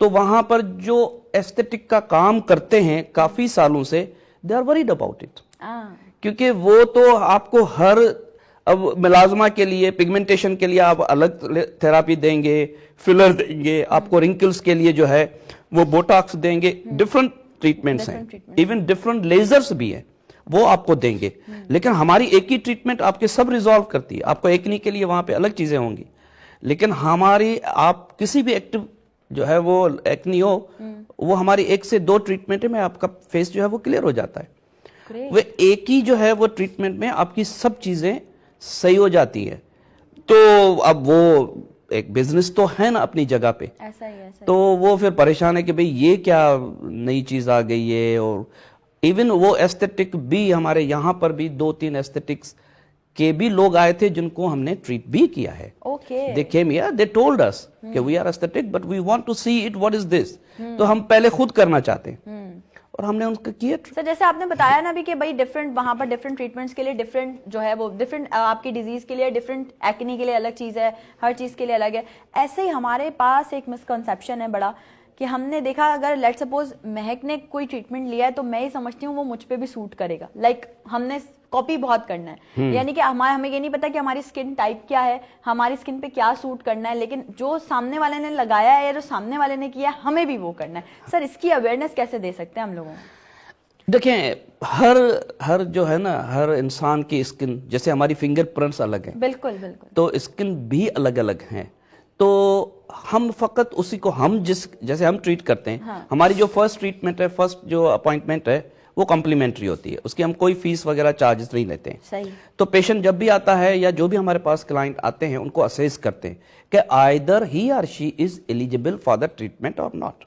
तो वहां पर जो एस्थेटिक का काम करते हैं काफी सालों से, they are worried about it, क्योंकि वो तो आपको हर अब मिलाजमा के लिए, पिगमेंटेशन के लिए आप अलग थेरापी देंगे, फिलर देंगे, आपको रिंकल्स के लिए जो है वो बोटॉक्स देंगे, डिफरेंट ट्रीटमेंट्स हैं, इवन डिफरेंट लेजर्स भी हैं, वो आपको देंगे। लेकिन हमारी एक ही ट्रीटमेंट आपके सब रिजॉल्व करती है। आपको एक्नी के लिए वहां पे अलग चीजें होंगी, लेकिन हमारी आप किसी भी एक्टिव जो है वो एक्नी हो, वो हमारी 1 से 2 ट्रीटमेंट में आपका फेस जो है वो क्लियर हो जाता है। वो एक ही जो है वो ट्रीटमेंट में आपकी सब चीजें सही हो जाती है। तो अब वो एक बिजनेस तो है ना अपनी जगह पे, ऐसा ही। तो वो फिर परेशान है कि भाई ये क्या नई चीज आ गई है। और इवन वो एस्थेटिक भी हमारे यहाँ पर भी 2-3 एस्थेटिक्स के भी लोग आए थे जिनको हमने ट्रीट भी किया है। They came here, they told us कि we are aesthetic but we want to see it, what is this? तो हम पहले खुद करना चाहते हैं और हमने उनका किया। सर जैसे आपने बताया ना भी कि भाई डिफरेंट वहां पर डिफरेंट ट्रीटमेंट्स के लिए डिफरेंट जो है वो डिफरेंट आपकी डिजीज के लिए डिफरेंट, एक्नी के लिए अलग चीज है, हर चीज के लिए अलग है। ऐसे ही हमारे पास एक मिसकंसेप्शन है बड़ा कि हमने देखा अगर लेट सपोज महक ने कोई ट्रीटमेंट लिया है तो मैं ही समझती हूँ वो मुझ पे भी सूट करेगा। लाइक हमने कॉपी बहुत करना है, यानी कि हमें ये नहीं पता कि हमारी स्किन टाइप क्या है, हमारी स्किन पे क्या सूट करना है, लेकिन जो सामने वाले ने लगाया है या जो सामने वाले ने किया है हमें भी वो करना है। सर इसकी अवेयरनेस कैसे दे सकते हैं हम लोगों को? देखें हर जो है ना हर इंसान की स्किन, जैसे हमारी फिंगरप्रिंट्स अलग हैं, बिल्कुल बिल्कुल, तो स्किन भी अलग अलग हैं। तो हम फकत उसी को हम जैसे हम ट्रीट करते हैं, हाँ। हमारी जो फर्स्ट ट्रीटमेंट है, फर्स्ट जो अपॉइंटमेंट है वो कॉम्प्लीमेंट्री होती है, उसकी हम कोई फीस वगैरह चार्जेस नहीं लेते हैं। सही। तो पेशेंट जब भी आता है या जो भी हमारे पास क्लाइंट आते हैं उनको असेस करते हैं कि आइदर ही और she is eligible for the treatment और नॉट।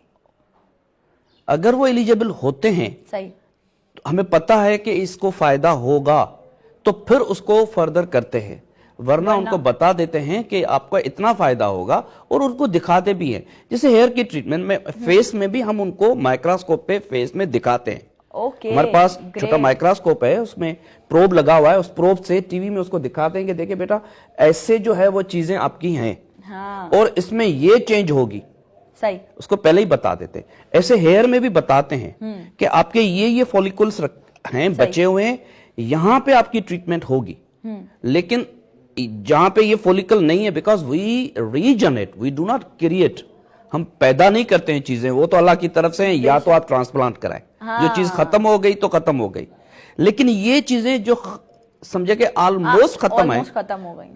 अगर वो एलिजिबल होते हैं, सही, तो हमें पता है कि इसको फायदा होगा, तो फिर उसको फर्दर करते हैं, वरना उनको बता देते हैं कि आपको इतना फायदा होगा और उनको दिखाते भी हैं। जैसे हेयर की ट्रीटमेंट में फेस में भी हम उनको माइक्रोस्कोप पे फेस में दिखाते हैं। हमारे पास छोटा माइक्रोस्कोप है, उसमें प्रोब लगा हुआ है, उस प्रोब से टीवी में उसको दिखाते हैं कि देखिए बेटा ऐसे जो है वो चीजें आपकी हैं, हाँ। और इसमें ये चेंज होगी, सही, उसको पहले ही बता देते हैं। ऐसे हेयर में भी बताते हैं कि आपके ये फॉलिकल्स हैं बचे हुए हैं, यहां पे आपकी ट्रीटमेंट होगी। लेकिन जहां पे ये फॉलिकल नहीं है, because we regenerate, we do not create, हम पैदा नहीं करते हैं चीजें, वो तो अल्लाह की तरफ से है, या तो आप ट्रांसप्लांट कराएं, हाँ। जो चीज खत्म हो गई तो खत्म हो गई, लेकिन ये चीजें जो समझे कि ऑलमोस्ट खत्म है,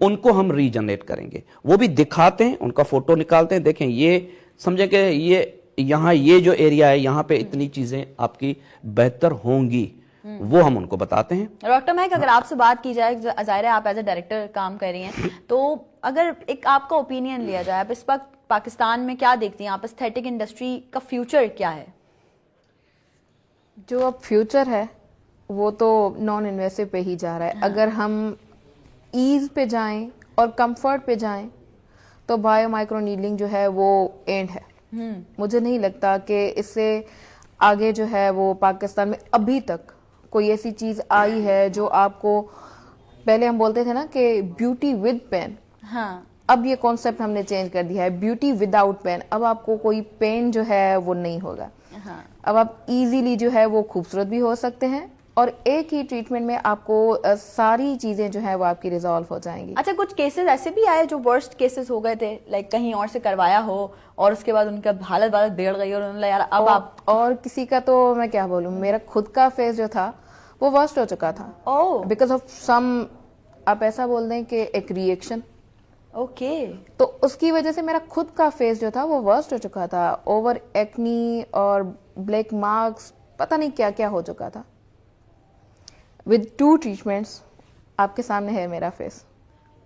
उनको हम रीजनरेट करेंगे। वो भी दिखाते हैं, उनका फोटो निकालते हैं, देखें ये समझे कि ये यहाँ ये जो एरिया है यहाँ पे इतनी चीजें आपकी बेहतर होंगी, वो हम उनको बताते हैं. डॉक्टर महक, अगर आपसे बात की जाए, ज़ाहिर है आप एज ए डायरेक्टर काम कर रही हैं, तो अगर एक आपका ओपिनियन लिया जाए, आप इस वक्त पाकिस्तान में क्या देखती हैं, आप एस्थेटिक इंडस्ट्री का फ्यूचर क्या है? जो अब फ्यूचर है वो तो नॉन इन्वेसिव पे ही जा रहा है. अगर हम ईज पे जाएं और कंफर्ट पे जाएं तो बायो माइक्रो नीडलिंग जो है वो एंड है. मुझे नहीं लगता कि इससे आगे जो है वो पाकिस्तान में अभी तक कोई ऐसी चीज आई है जो आपको, पहले हम बोलते थे ना कि ब्यूटी विद पेन, हाँ, अब ये कॉन्सेप्ट हमने चेंज कर दिया है, ब्यूटी विदाउट पेन. अब आपको कोई पेन जो है वो नहीं होगा. हाँ. अब आप इजीली जो है वो खूबसूरत भी हो सकते हैं और एक ही ट्रीटमेंट में आपको सारी चीजें जो है वो आपकी रिजॉल्व हो जाएंगी. अच्छा, कुछ केसेस ऐसे भी आए जो वर्स्ट केसेस हो गए थे, लाइक कहीं और से करवाया हो और उसके बाद उनका हालत बिगड़ गई और उन्होंने यार अब आप, और किसी का तो मैं क्या बोलूं, मेरा खुद का फेस जो था वो वर्स्ट हो चुका था ओह, बिकॉज ऑफ सम, आप ऐसा बोल दें कि एक रिएक्शन. ओके, तो उसकी वजह से मेरा खुद का फेस जो था वो वर्स्ट हो चुका था. ओवर एक्नी और ब्लैक मार्क्स, पता नहीं क्या क्या हो चुका था. विद 2 ट्रीटमेंट्स आपके सामने है मेरा फेस.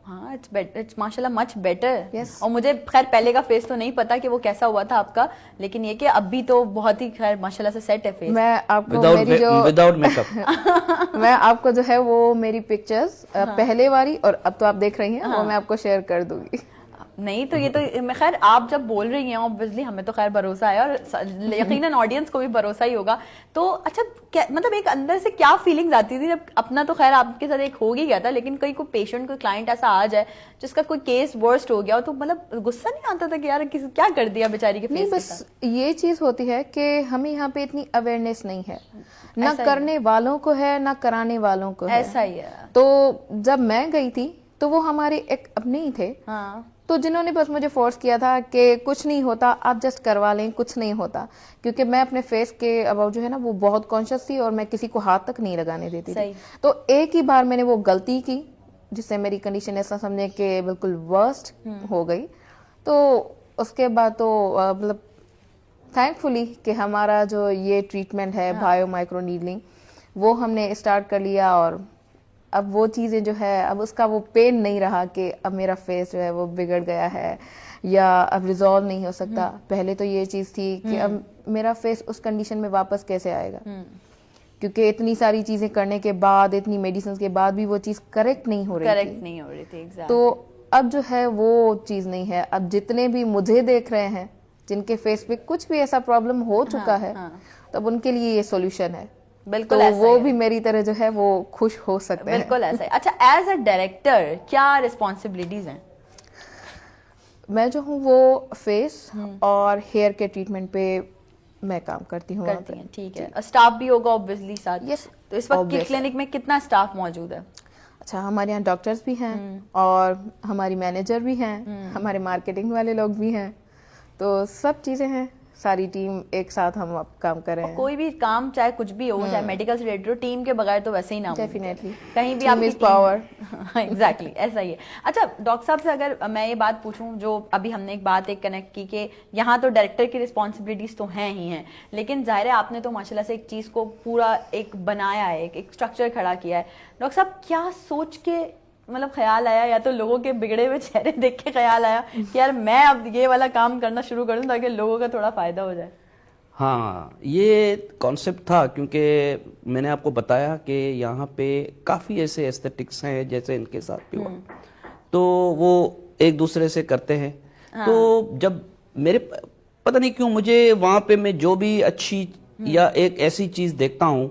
हाँ, इट्स बेटर, इट्स माशाल्लाह मच बेटर. Yes. और मुझे खैर पहले का फेस तो नहीं पता कि वो कैसा हुआ था आपका, लेकिन ये कि अभी तो बहुत ही खैर माशाल्लाह से सेट है फेस. मैं आपको मेरी जो विदाउट मेकअप मैं आपको जो है वो मेरी पिक्चर्स पहले वाली और अब तो आप देख रही हैं वो मैं आपको शेयर कर दूंगी. नहीं तो ये तो मैं खैर आप जब बोल रही हैं ऑब्वियसली हमें तो खैर भरोसा है और यकीनन ऑडियंस को भी भरोसा ही होगा. तो अच्छा, मतलब एक अंदर से क्या फीलिंग्स आती थी जब, अपना तो खैर आपके साथ एक हो ही गया था, लेकिन कोई पेशेंट, कोई क्लाइंट ऐसा आ जाए जिसका कोई केस वर्स्ट हो गया हो, तो मतलब गुस्सा नहीं आता था कि यार क्या कर दिया बेचारी के नहीं, फेस? बस ये चीज होती है कि हमें यहाँ पे इतनी अवेयरनेस नहीं है, ना करने वालों को है ना कराने वालों को है. ऐसा ही है. तो जब मैं गई थी तो वो हमारे एक अपने ही थे, हाँ, तो जिन्होंने बस मुझे फोर्स किया था कि कुछ नहीं होता, आप जस्ट करवा लें, कुछ नहीं होता. क्योंकि मैं अपने फेस के अबाउट जो है ना वो बहुत कॉन्शियस थी और मैं किसी को हाथ तक नहीं लगाने देती थी. तो एक ही बार मैंने वो गलती की जिससे मेरी कंडीशन ऐसा समझे कि बिल्कुल वर्स्ट हो गई. तो उसके बाद तो मतलब थैंकफुली कि हमारा जो ये ट्रीटमेंट है बायो माइक्रो नीडलिंग वो हमने स्टार्ट कर लिया और अब वो चीज़ें जो है, अब उसका वो पेन नहीं रहा कि अब मेरा फेस जो है वो बिगड़ गया है या अब रिजॉल्व नहीं हो सकता. पहले तो ये चीज़ थी कि अब मेरा फेस उस कंडीशन में वापस कैसे आएगा, क्योंकि इतनी सारी चीज़ें करने के बाद, इतनी मेडिसिन के बाद भी वो चीज़ करेक्ट नहीं हो रही थी. एग्जैक्ट. तो अब जो है वो चीज़ नहीं है. अब जितने भी मुझे देख रहे हैं जिनके फेस पे कुछ भी ऐसा प्रॉब्लम हो चुका है, तब उनके लिए ये सॉल्यूशन है. बिल्कुल तो ऐसा वो ही भी मेरी तरह जो है वो खुश हो सकते हैं. बिल्कुल ऐसा ही. अच्छा, एज अ डायरेक्टर क्या रिस्पॉन्सिबिलिटीज हैं? मैं जो हूँ वो फेस और हेयर के ट्रीटमेंट पे मैं काम करती हूँ. करती हैं, ठीक है. स्टाफ भी होगा ऑब्वियसली साथ? Yes, तो इस वक्त की obviously. क्लिनिक में कितना स्टाफ मौजूद है? अच्छा, हमारे यहाँ डॉक्टर्स भी हैं और हमारी मैनेजर भी हैं, हमारे मार्केटिंग वाले लोग भी हैं. तो सब चीज़ें हैं, सारी टीम एक साथ हम अब काम कर रहे हैं. कोई भी काम चाहे कुछ भी हो, चाहे मेडिकल से रिलेटेड हो, टीम के बगैर तो वैसे ही ना हो. डेफिनेटली कहीं भी Team आपकी is power. एग्जैक्टली ऐसा ही है. अच्छा डॉक्टर साहब से अगर मैं ये बात पूछूं, जो अभी हमने एक बात कनेक्ट की कि यहाँ तो डायरेक्टर की रिस्पॉन्सिबिलिटीज तो हैं ही हैं, लेकिन जाहिर है आपने तो माशाल्लाह से एक चीज को पूरा एक बनाया है, एक स्ट्रक्चर खड़ा किया है. डॉक्टर साहब क्या सोच के मतलब ख्याल आया, या तो लोगों के बिगड़े हुए चेहरे देख के ख्याल आया कि यार मैं अब ये वाला काम करना शुरू कर दूं ताकि लोगों का थोड़ा फायदा हो जाए? हाँ, ये कॉन्सेप्ट था क्योंकि मैंने आपको बताया कि यहाँ पे काफ़ी ऐसे एस्थेटिक्स हैं जैसे इनके साथ भी हुआ, तो वो एक दूसरे से करते हैं. तो जब मेरे पता नहीं क्यों मुझे वहाँ पे मैं जो भी अच्छी या एक ऐसी चीज़ देखता हूँ,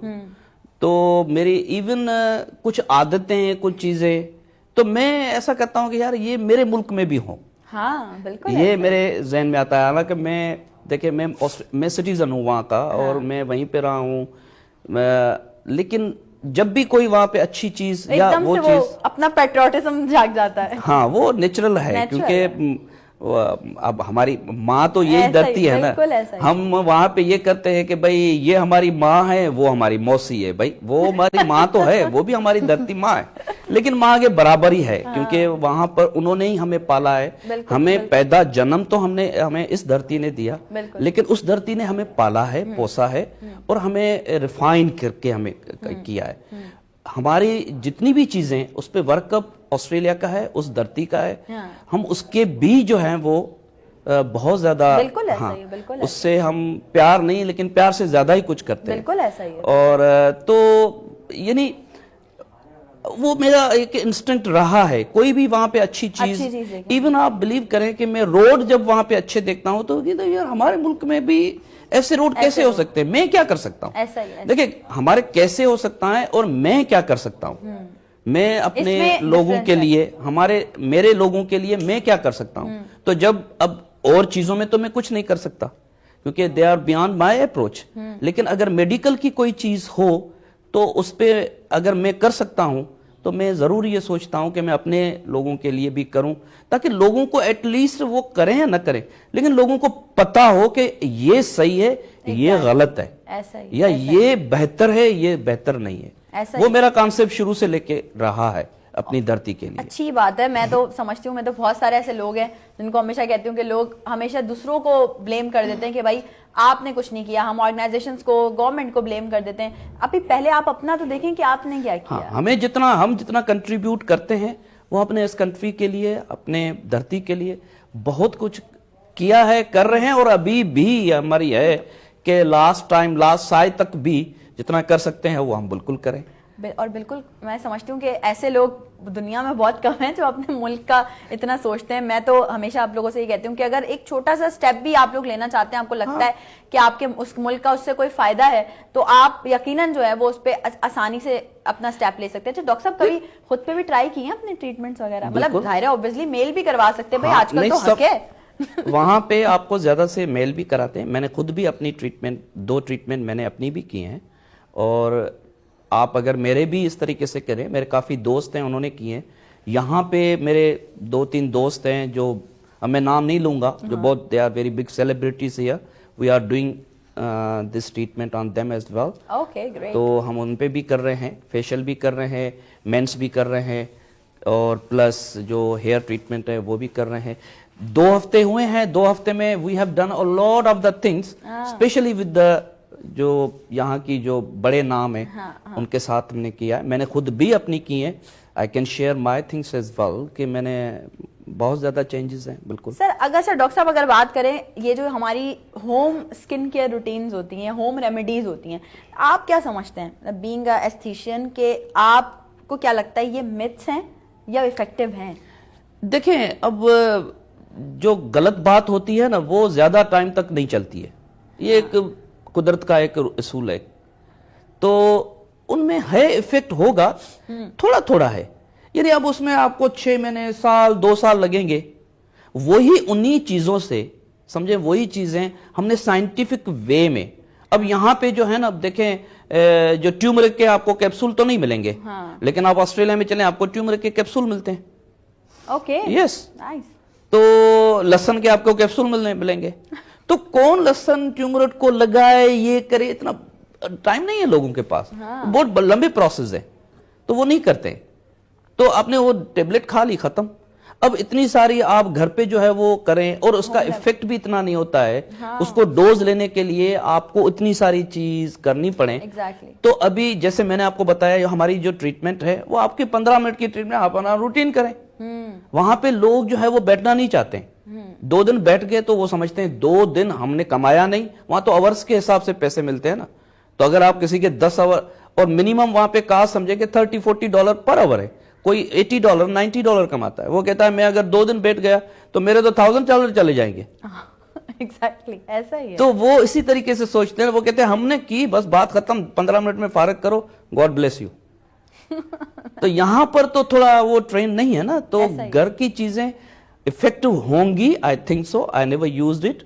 तो मेरी इवन कुछ आदतें, कुछ चीज़ें, तो मैं ऐसा करता हूँ कि यार ये मेरे मुल्क में भी हो. हाँ बिल्कुल, ये मेरे जहन में आता है. हालांकि मैं देखिए मैं सिटीजन हूँ वहाँ का और मैं वहीं पे रहा हूँ, लेकिन जब भी कोई वहाँ पे अच्छी चीज या वो चीज, अपना पेट्रियोटिज्म जाग जाता है. हाँ वो नेचुरल है. क्योंकि अब हमारी माँ तो यही ऐसा ही, धरती है ना, बिल्कुल ऐसा ही। हम वहां पे ये करते हैं कि भाई ये हमारी माँ है, वो हमारी मौसी है। भाई वो हमारी माँ तो है, वो भी हमारी धरती माँ है, लेकिन माँ के बराबर ही है, क्योंकि वहां पर उन्होंने ही हमें पाला है। बिल्कुल, हमें पैदा जन्म तो हमें इस धरती ने दिया, बिल्कुल। लेकिन उस धरती ने हमें पाला है, पोसा है, और हमें रिफाइन करके हमें किया है। हमारी जितनी भी चीजें, उस पे वर्ल्ड कप ऑस्ट्रेलिया का है, उस धरती का है, हम उसके भी जो हैं वो बहुत ज्यादा, बिल्कुल ऐसा हाँ, ही है, बिल्कुल ऐसा उससे हम प्यार नहीं, लेकिन प्यार से ज्यादा ही कुछ करते हैं। बिल्कुल ऐसा ही है। और तो यानी वो मेरा एक इंस्टिंक्ट रहा है, कोई भी वहां पे अच्छी चीज देखना। इवन आप बिलीव करें कि मैं रोड जब वहां पे अच्छे देखता हूं तो यार हमारे मुल्क में भी ऐसे रोड कैसे हो सकते हैं, मैं क्या कर सकता हूं। ऐसा ही है। देखिए हमारे कैसे हो सकता है और मैं क्या कर सकता हूं। मैं अपने इसमें लोगों difference के है। लिए, मेरे लोगों के लिए मैं क्या कर सकता हूं। तो जब अब और चीजों में तो मैं कुछ नहीं कर सकता, क्योंकि they are beyond my approach. लेकिन अगर मेडिकल की कोई चीज हो तो उस पे अगर मैं कर सकता हूं तो मैं जरूर ये सोचता हूं कि मैं अपने लोगों के लिए भी करूं, ताकि लोगों को एटलीस्ट वो करें या न करें, लेकिन लोगों को पता हो कि ये सही है, ये गलत है, ऐसा ही, या ये बेहतर है, ये बेहतर नहीं है। ऐसा वो मेरा कॉन्सेप्ट शुरू से लेके रहा है अपनी धरती के लिए। अच्छी बात है। मैं तो समझती हूँ, मैं तो बहुत सारे ऐसे लोग हैं जिनको हमेशा कहती हूँ कि लोग हमेशा दूसरों को ब्लेम कर देते हैं कि भाई आपने कुछ नहीं किया, हम ऑर्गेनाइजेशंस को, गवर्नमेंट को ब्लेम कर देते हैं। अभी पहले आप अपना तो देखें कि आपने क्या किया। हाँ, हम जितना कंट्रीब्यूट करते हैं वो अपने इस कंट्री के लिए, अपने धरती के लिए बहुत कुछ किया है, कर रहे हैं, और अभी भी हमारी है कि लास्ट साल तक भी जितना कर सकते हैं वो हम बिल्कुल करें। और बिल्कुल मैं समझती हूँ कि ऐसे लोग दुनिया में बहुत कम हैं जो अपने मुल्क का इतना सोचते हैं। मैं तो हमेशा आप लोगों से ये कहती हूँ कि अगर एक छोटा सा स्टेप भी आप लोग लेना चाहते हैं, आपको लगता है कि आपके उस मुल्क का उससे कोई फायदा है, तो आप यकीनन जो है वो उस पर आसानी से अपना स्टेप ले सकते हैं। अच्छा डॉक्टर साहब, कभी खुद पे भी ट्राई किए हैं अपने ट्रीटमेंट्स वगैरह? मतलब जाहिर है ऑब्वियसली मेल भी करवा सकते हैं भाई, आजकल तो हक है। वहां पे आपको ज्यादा से मेल भी कराते हैं। मैंने खुद भी अपनी ट्रीटमेंट, 2 ट्रीटमेंट मैंने अपनी भी की हैं, और आप अगर मेरे भी इस तरीके से करें, मेरे काफ़ी दोस्त हैं उन्होंने किए हैं। यहाँ पे मेरे 2-3 दोस्त हैं जो, अब मैं नाम नहीं लूंगा, जो बहुत, they are very big celebrities here, we are doing this treatment on them as well. Okay great. तो हम उन पे भी कर रहे हैं, फेशियल भी कर रहे हैं, मेंस भी कर रहे हैं, और प्लस जो हेयर ट्रीटमेंट है वो भी कर रहे हैं। 2 हफ्ते हुए हैं, 2 हफ्ते में we have done a lot of the things, specially with the जो यहाँ की जो बड़े नाम है, उनके साथ हमने किया है। मैंने खुद भी अपनी की है। I can share my things as well कि मैंने बहुत ज्यादा चेंजेस हैं। बिल्कुल सर, अगर डॉक्टर साहब अगर बात करें, ये जो हमारी होम स्किन केयर रूटीन्स होती हैं, होम रेमेडीज होती हैं, आप क्या समझते हैं बीइंग अ एस्थेटिशियन के, आपको क्या लगता है ये मिथ्स हैं या इफेक्टिव हैं? देखें, अब जो गलत बात होती है ना वो ज्यादा टाइम तक नहीं चलती है। ये एक कुदरत का एक असूल है, तो उनमें है इफेक्ट होगा, थोड़ा थोड़ा है। यानी अब उसमें आपको 6 महीने, साल, 2 साल लगेंगे। वही उन्हीं चीजों से, समझे, वही चीजें हमने साइंटिफिक वे में, अब यहाँ पे जो है ना, अब देखें जो ट्यूमरिक के आपको कैप्सूल तो नहीं मिलेंगे, लेकिन आप ऑस्ट्रेलिया में चलें आपको ट्यूमरिक के कैप्सूल मिलते हैं। Okay, yes, nice. तो लहसुन के आपको कैप्सूल मिलेंगे। तो कौन लहसुन ट्यूमरेट को लगाए, ये करे, इतना टाइम नहीं है लोगों के पास। बहुत लंबे प्रोसेस है, तो वो नहीं करते। तो आपने वो टेबलेट खा ली, खत्म। अब इतनी सारी आप घर पे जो है वो करें, और उसका इफेक्ट भी इतना नहीं होता है। उसको डोज लेने के लिए आपको इतनी सारी चीज करनी पड़े। Exactly. तो अभी जैसे मैंने आपको बताया, हमारी जो ट्रीटमेंट है वो आपकी 15 मिनट की ट्रीटमेंट, आप अपना रूटीन करें। वहां पे लोग जो है वो बैठना नहीं चाहते। 2 दिन बैठ गए तो वो समझते हैं 2 दिन हमने कमाया नहीं। वहां तो आवर्स के हिसाब से पैसे मिलते हैं ना। तो अगर आप किसी के 10 आवर, और मिनिमम वहां पे कास्ट समझे कि $30-40 पर आवर है, कोई $80 $90 कमाता है, वो कहता है मैं अगर 2 दिन बैठ गया तो मेरे तो $1000 चले जाएंगे। एग्जैक्टली ऐसा ही है। तो वो इसी तरीके से सोचते हैं। वो कहते हैं हमने की, बस बात खत्म, 15 मिनट में फारग करो, गॉड ब्लेस यू। तो यहां पर तो थोड़ा वो ट्रेन नहीं है ना, तो घर की चीजें इफेक्टिव होंगी। I think so, I never used it,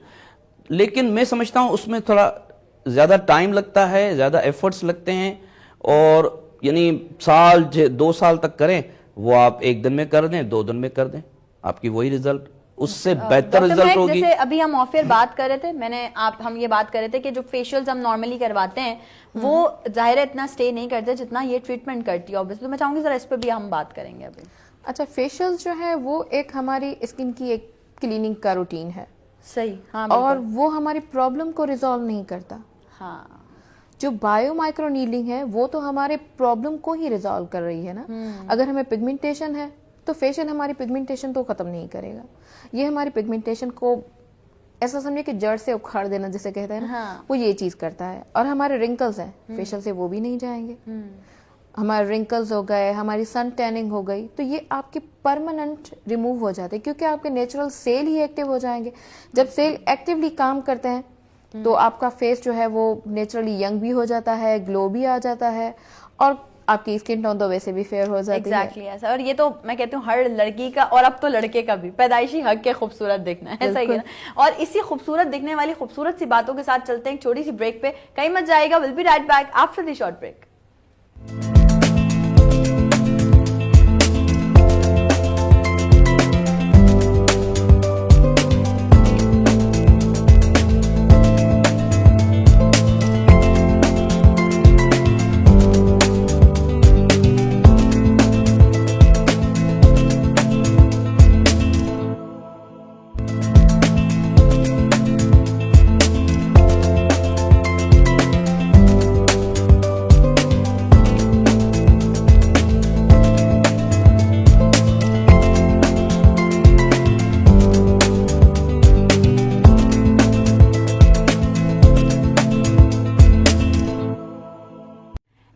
लेकिन मैं समझता हूं उसमें थोड़ा ज्यादा टाइम लगता है, ज्यादा एफर्ट्स लगते हैं। और यानी 2 साल तक करें, वो आप 1 दिन में कर दें, 2 दिन में कर दें, आपकी वही रिजल्ट उससे बेहतर रिजल्ट होगी। जैसे अभी हम ऑफ एयर बात कर रहे थे, हम ये बात कर रहे थे कि जो फेशियल्स हम नॉर्मली करवाते हैं वो जाहिर है इतना स्टे नहीं करते जितना ये ट्रीटमेंट करती है ऑब्वियसली। मैं चाहूंगी जरा इस पे भी हम बात करेंगे अभी। अच्छा, फेशियल्स जो है वो एक हमारी स्किन की एक क्लीनिंग का रूटीन है। सही, हाँ, और वो हमारी प्रॉब्लम को रिजॉल्व नहीं करता। हाँ, जो बायो माइक्रो नीडलिंग है वो तो हमारे प्रॉब्लम को ही रिजॉल्व कर रही है ना। अगर हमें पिगमेंटेशन है तो फेशियल हमारी पिगमेंटेशन तो खत्म नहीं करेगा, ये हमारी पिगमेंटेशन को ऐसा समझिए कि जड़ से उखाड़ देना जिसे कहते हैं ना, हाँ। वो ये चीज करता है। और हमारे रिंकल्स हैं फेशियल से वो भी नहीं जाएंगे। हमारे रिंकल्स हो गए, हमारी सन टैनिंग हो गई, तो ये आपके परमानेंट रिमूव हो जाते हैं क्योंकि आपके नेचुरल सेल ही एक्टिव हो जाएंगे। जब सेल एक्टिवली काम करते हैं तो आपका फेस जो है वो नेचुरली यंग भी हो जाता है, ग्लो भी आ जाता है और आपकी स्किन टोन तो वैसे भी फेयर हो जाती है। एग्जैक्टली ऐसा। और ये तो मैं कहती हूँ हर लड़की का और अब तो लड़के का भी पैदाइशी हक के खूबसूरत दिखना है, सही है ना। और इसी खूबसूरत दिखने वाली खूबसूरत सी बातों के साथ चलते हैं एक छोटी सी ब्रेक पे। कहीं मत जाएगा, will be right back after the short break.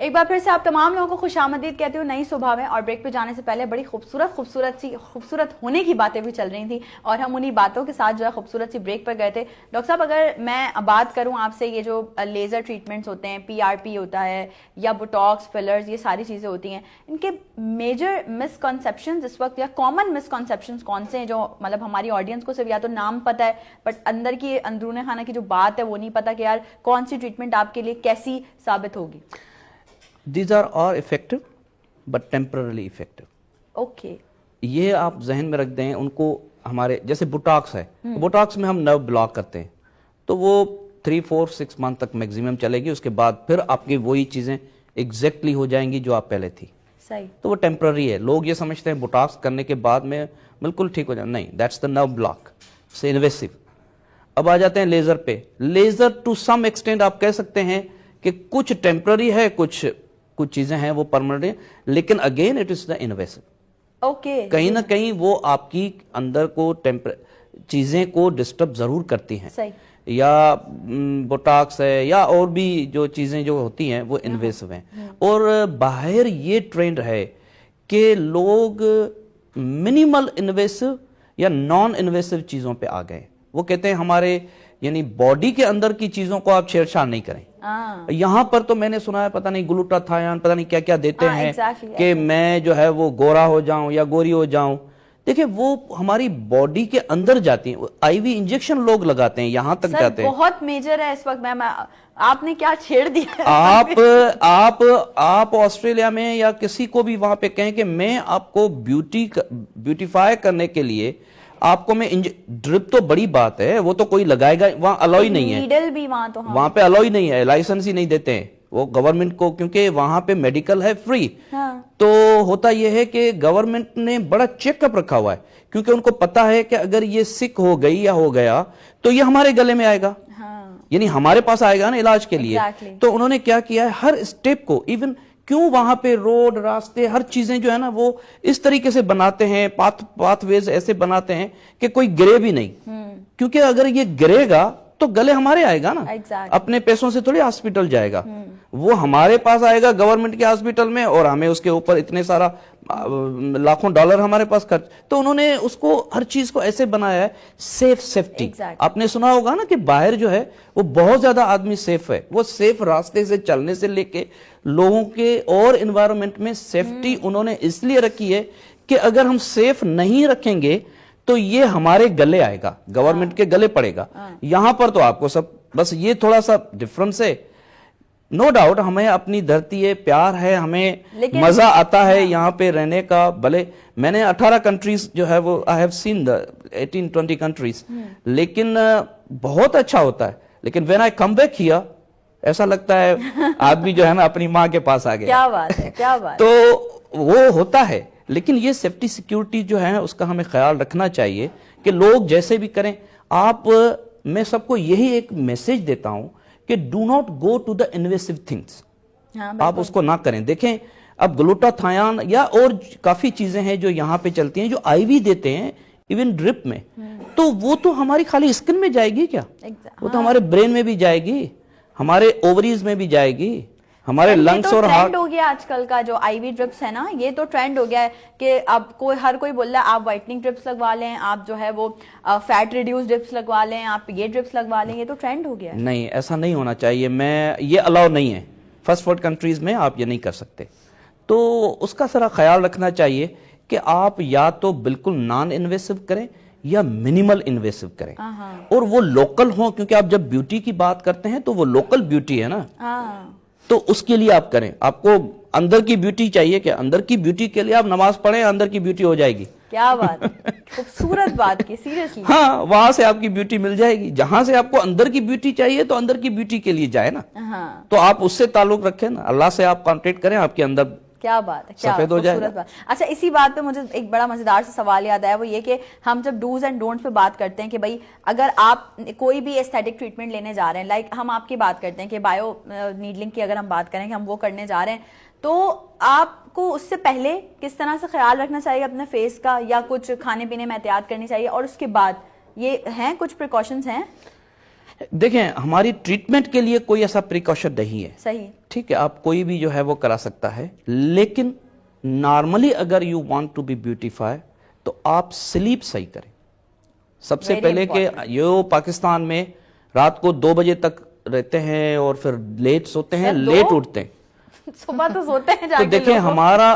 एक बार फिर से आप तमाम लोगों को खुशामदीद कहती हूँ नई सुबह में। और ब्रेक पे जाने से पहले बड़ी खूबसूरत होने की बातें भी चल रही थी और हम उन्हीं बातों के साथ जो है खूबसूरत सी ब्रेक पर गए थे। डॉक्टर साहब, अगर मैं बात करूं आपसे, ये जो लेजर ट्रीटमेंट्स होते हैं, PRP होता है या बोटॉक्स, फिलर्स, ये सारी चीजें होती हैं, इनके मेजर मिसकॉन्सेप्शंस इस वक्त या कॉमन मिसकॉन्सेप्शंस कौन से हैं जो मतलब हमारी ऑडियंस को सिर्फ या तो नाम पता है बट अंदर की अंदरूनी खाना की जो बात है वो नहीं पता कि यार कौन सी ट्रीटमेंट आपके लिए कैसी साबित होगी? These are all effective but temporarily effective. Okay, ये आप जहन में रख दें उनको। हमारे जैसे बोटॉक्स है, बोटॉक्स में हम नर्व ब्लॉक करते हैं तो वो 3, 4, 6 मंथ तक मैक्सिमम चलेगी, उसके बाद फिर आपकी वही चीजें एग्जैक्टली हो जाएंगी जो आप पहले थी। सही। तो वो टेम्पररी है। लोग ये समझते हैं बोटॉक्स करने के बाद में बिल्कुल ठीक हो जाए, नहीं, दैट्स द नर्व ब्लॉक, से इन्वेसिव। अब आ जाते हैं लेजर पे। लेजर टू सम एक्सटेंट आप कह सकते हैं कि कुछ टेम्पररी है, कुछ चीजें हैं वो परमानेंट है, लेकिन again it is the invasive. Okay, कहीं ना कहीं वो आपकी अंदर को चीजें को डिस्टर्ब जरूर करती हैं। सही। या बोटॉक्स है या और भी जो चीजें जो होती हैं वो इन्वेसिव हैं। और बाहर ये ट्रेंड है कि लोग मिनिमल इन्वेसिव या नॉन इन्वेसिव चीजों पे आ गए। वो कहते हैं हमारे यानी बॉडी के अंदर की चीजों को आप छेड़छाड़ नहीं करें। यहां पर तो मैंने सुना है पता नहीं ग्लूटाथायोन पता नहीं क्या क्या देते हैं कि मैं जो है वो गोरा हो जाऊं या गोरी हो जाऊं। देखिए वो हमारी बॉडी के अंदर जाती है। आईवी इंजेक्शन लोग लगाते हैं, यहां तक जाते हैं। बहुत मेजर है इस वक्त। मैम आपने क्या छेड़ दिया आप ऑस्ट्रेलिया में या किसी को भी वहां पे कहें कि मैं आपको ब्यूटीफाई करने के लिए आपको मैं ड्रिप तो बड़ी बात है, वो तो कोई लगाएगा, वहां अलाउ ही नहीं है। नीडल भी वहां तो वहां पे अलाउ ही नहीं है, लाइसेंस ही नहीं देते हैं वो गवर्नमेंट को, क्योंकि वहां पे मेडिकल है फ्री। तो होता यह है कि गवर्नमेंट ने बड़ा चेकअप रखा हुआ है, क्योंकि उनको पता है कि अगर ये सिक हो गई या हो गया तो ये हमारे गले में आएगा, यानी हमारे पास आएगा ना इलाज के लिए। तो उन्होंने क्या किया है, हर स्टेप को, इवन क्यों वहां पे रोड, रास्ते, हर चीजें जो है ना वो इस तरीके से बनाते हैं, पाथवेज ऐसे बनाते हैं कि कोई गिरे भी नहीं। क्योंकि अगर ये गिरेगा तो गले हमारे आएगा ना। अपने पैसों से थोड़ी हॉस्पिटल जाएगा, वो हमारे पास आएगा गवर्नमेंट के हॉस्पिटल में, और हमें उसके ऊपर इतने सारा लाखों डॉलर हमारे पास खर्च। तो उन्होंने उसको हर चीज को ऐसे बनाया है, सेफ्टी। आपने सुना होगा ना कि बाहर जो है वो बहुत ज्यादा आदमी सेफ है। वो सेफ रास्ते से चलने से लेके लोगों के और एनवायरनमेंट में सेफ्टी उन्होंने इसलिए रखी है कि अगर हम सेफ नहीं रखेंगे तो ये हमारे गले आएगा, गवर्नमेंट के गले पड़ेगा। यहां पर तो आपको सब बस ये थोड़ा सा डिफरेंस है, नो डाउट हमें अपनी धरती है, प्यार है, हमें लेकिन- मजा आता है यहाँ पे रहने का। भले मैंने 18 कंट्रीज जो है वो I have seen the 18-20 countries, लेकिन बहुत अच्छा होता है। लेकिन when I come back here ऐसा लगता है आदमी जो है ना अपनी माँ के पास आ गया। क्या बात है, क्या बात। तो वो होता है, लेकिन ये सेफ्टी सिक्योरिटी जो है उसका हमें ख्याल रखना चाहिए कि लोग जैसे भी करें। आप मैं सबको यही एक मैसेज देता हूं कि do not go to the invasive things, हाँ, आप उसको ना करें। देखें अब ग्लूटाथायोन या और काफी चीजें हैं जो यहाँ पे चलती हैं, जो आईवी देते हैं इवन ड्रिप में, तो वो तो हमारी खाली स्किन में जाएगी क्या, वो तो हमारे ब्रेन में भी जाएगी, हमारे ओवरीज में भी जाएगी, हमारे लंग्स और हार्ट। ट्रेंड हो गया आजकल का जो आईवी ड्रिप्स है ना, ये तो ट्रेंड हो गया है कि अब हर कोई बोल रहा है आप व्हाइटनिंग ड्रिप्स लगवा लें, आप जो है वो फैट रिड्यूस ड्रिप्स लगवा लें, आप ये ड्रिप्स लगवा लें, ये तो ट्रेंड हो गया है। नहीं, ऐसा नहीं होना चाहिए। ये अलाउ नहीं है, फर्स्ट वर्ल्ड कंट्रीज में आप ये नहीं कर सकते। तो उसका सारा ख्याल रखना चाहिए कि आप या तो बिल्कुल नॉन इन्वेसिव करें या मिनिमल इन्वेसिव करें, और वो लोकल हो, क्योंकि आप जब ब्यूटी की बात करते हैं तो वो लोकल ब्यूटी है ना, तो उसके लिए आप करें। आपको अंदर की ब्यूटी चाहिए क्या, अंदर की ब्यूटी के लिए आप नमाज पढ़ें, अंदर की ब्यूटी हो जाएगी। क्या बात है, खूबसूरत बात की, सीरियसली। हाँ, वहां से आपकी ब्यूटी मिल जाएगी। जहां से आपको अंदर की ब्यूटी चाहिए तो अंदर की ब्यूटी के लिए जाए ना, तो आप उससे ताल्लुक रखें ना, अल्लाह से आप कांटेक्ट करें, आपके अंदर क्या बात है, क्या सफेद हो जाएगा। बात। अच्छा, इसी बात पे मुझे एक बड़ा मजेदार सा सवाल याद आया, वो ये कि हम जब डूज एंड डोंट्स पे बात करते हैं कि भाई अगर आप कोई भी एस्थेटिक ट्रीटमेंट लेने जा रहे हैं, लाइक हम आपकी बात करते हैं कि बायो नीडलिंग की अगर हम बात करें कि हम वो करने जा रहे हैं, तो आपको उससे पहले किस तरह से ख्याल रखना चाहिए अपने फेस का, या कुछ खाने पीने में एहतियात करनी चाहिए, और उसके बाद ये हैं कुछ प्रिकॉशंस हैं? देखें, हमारी ट्रीटमेंट के लिए कोई ऐसा प्रिकॉशन नहीं है, सही, ठीक है, आप कोई भी जो है वो करा सकता है। लेकिन नॉर्मली अगर you want to be beautify तो आप स्लीप सही करें सबसे Very पहले। कि यो पाकिस्तान में रात को 2 बजे तक रहते हैं और फिर लेट सोते हैं, लेट उठते हैं, सुबह तो सोते हैं तो जाके देखें लोग।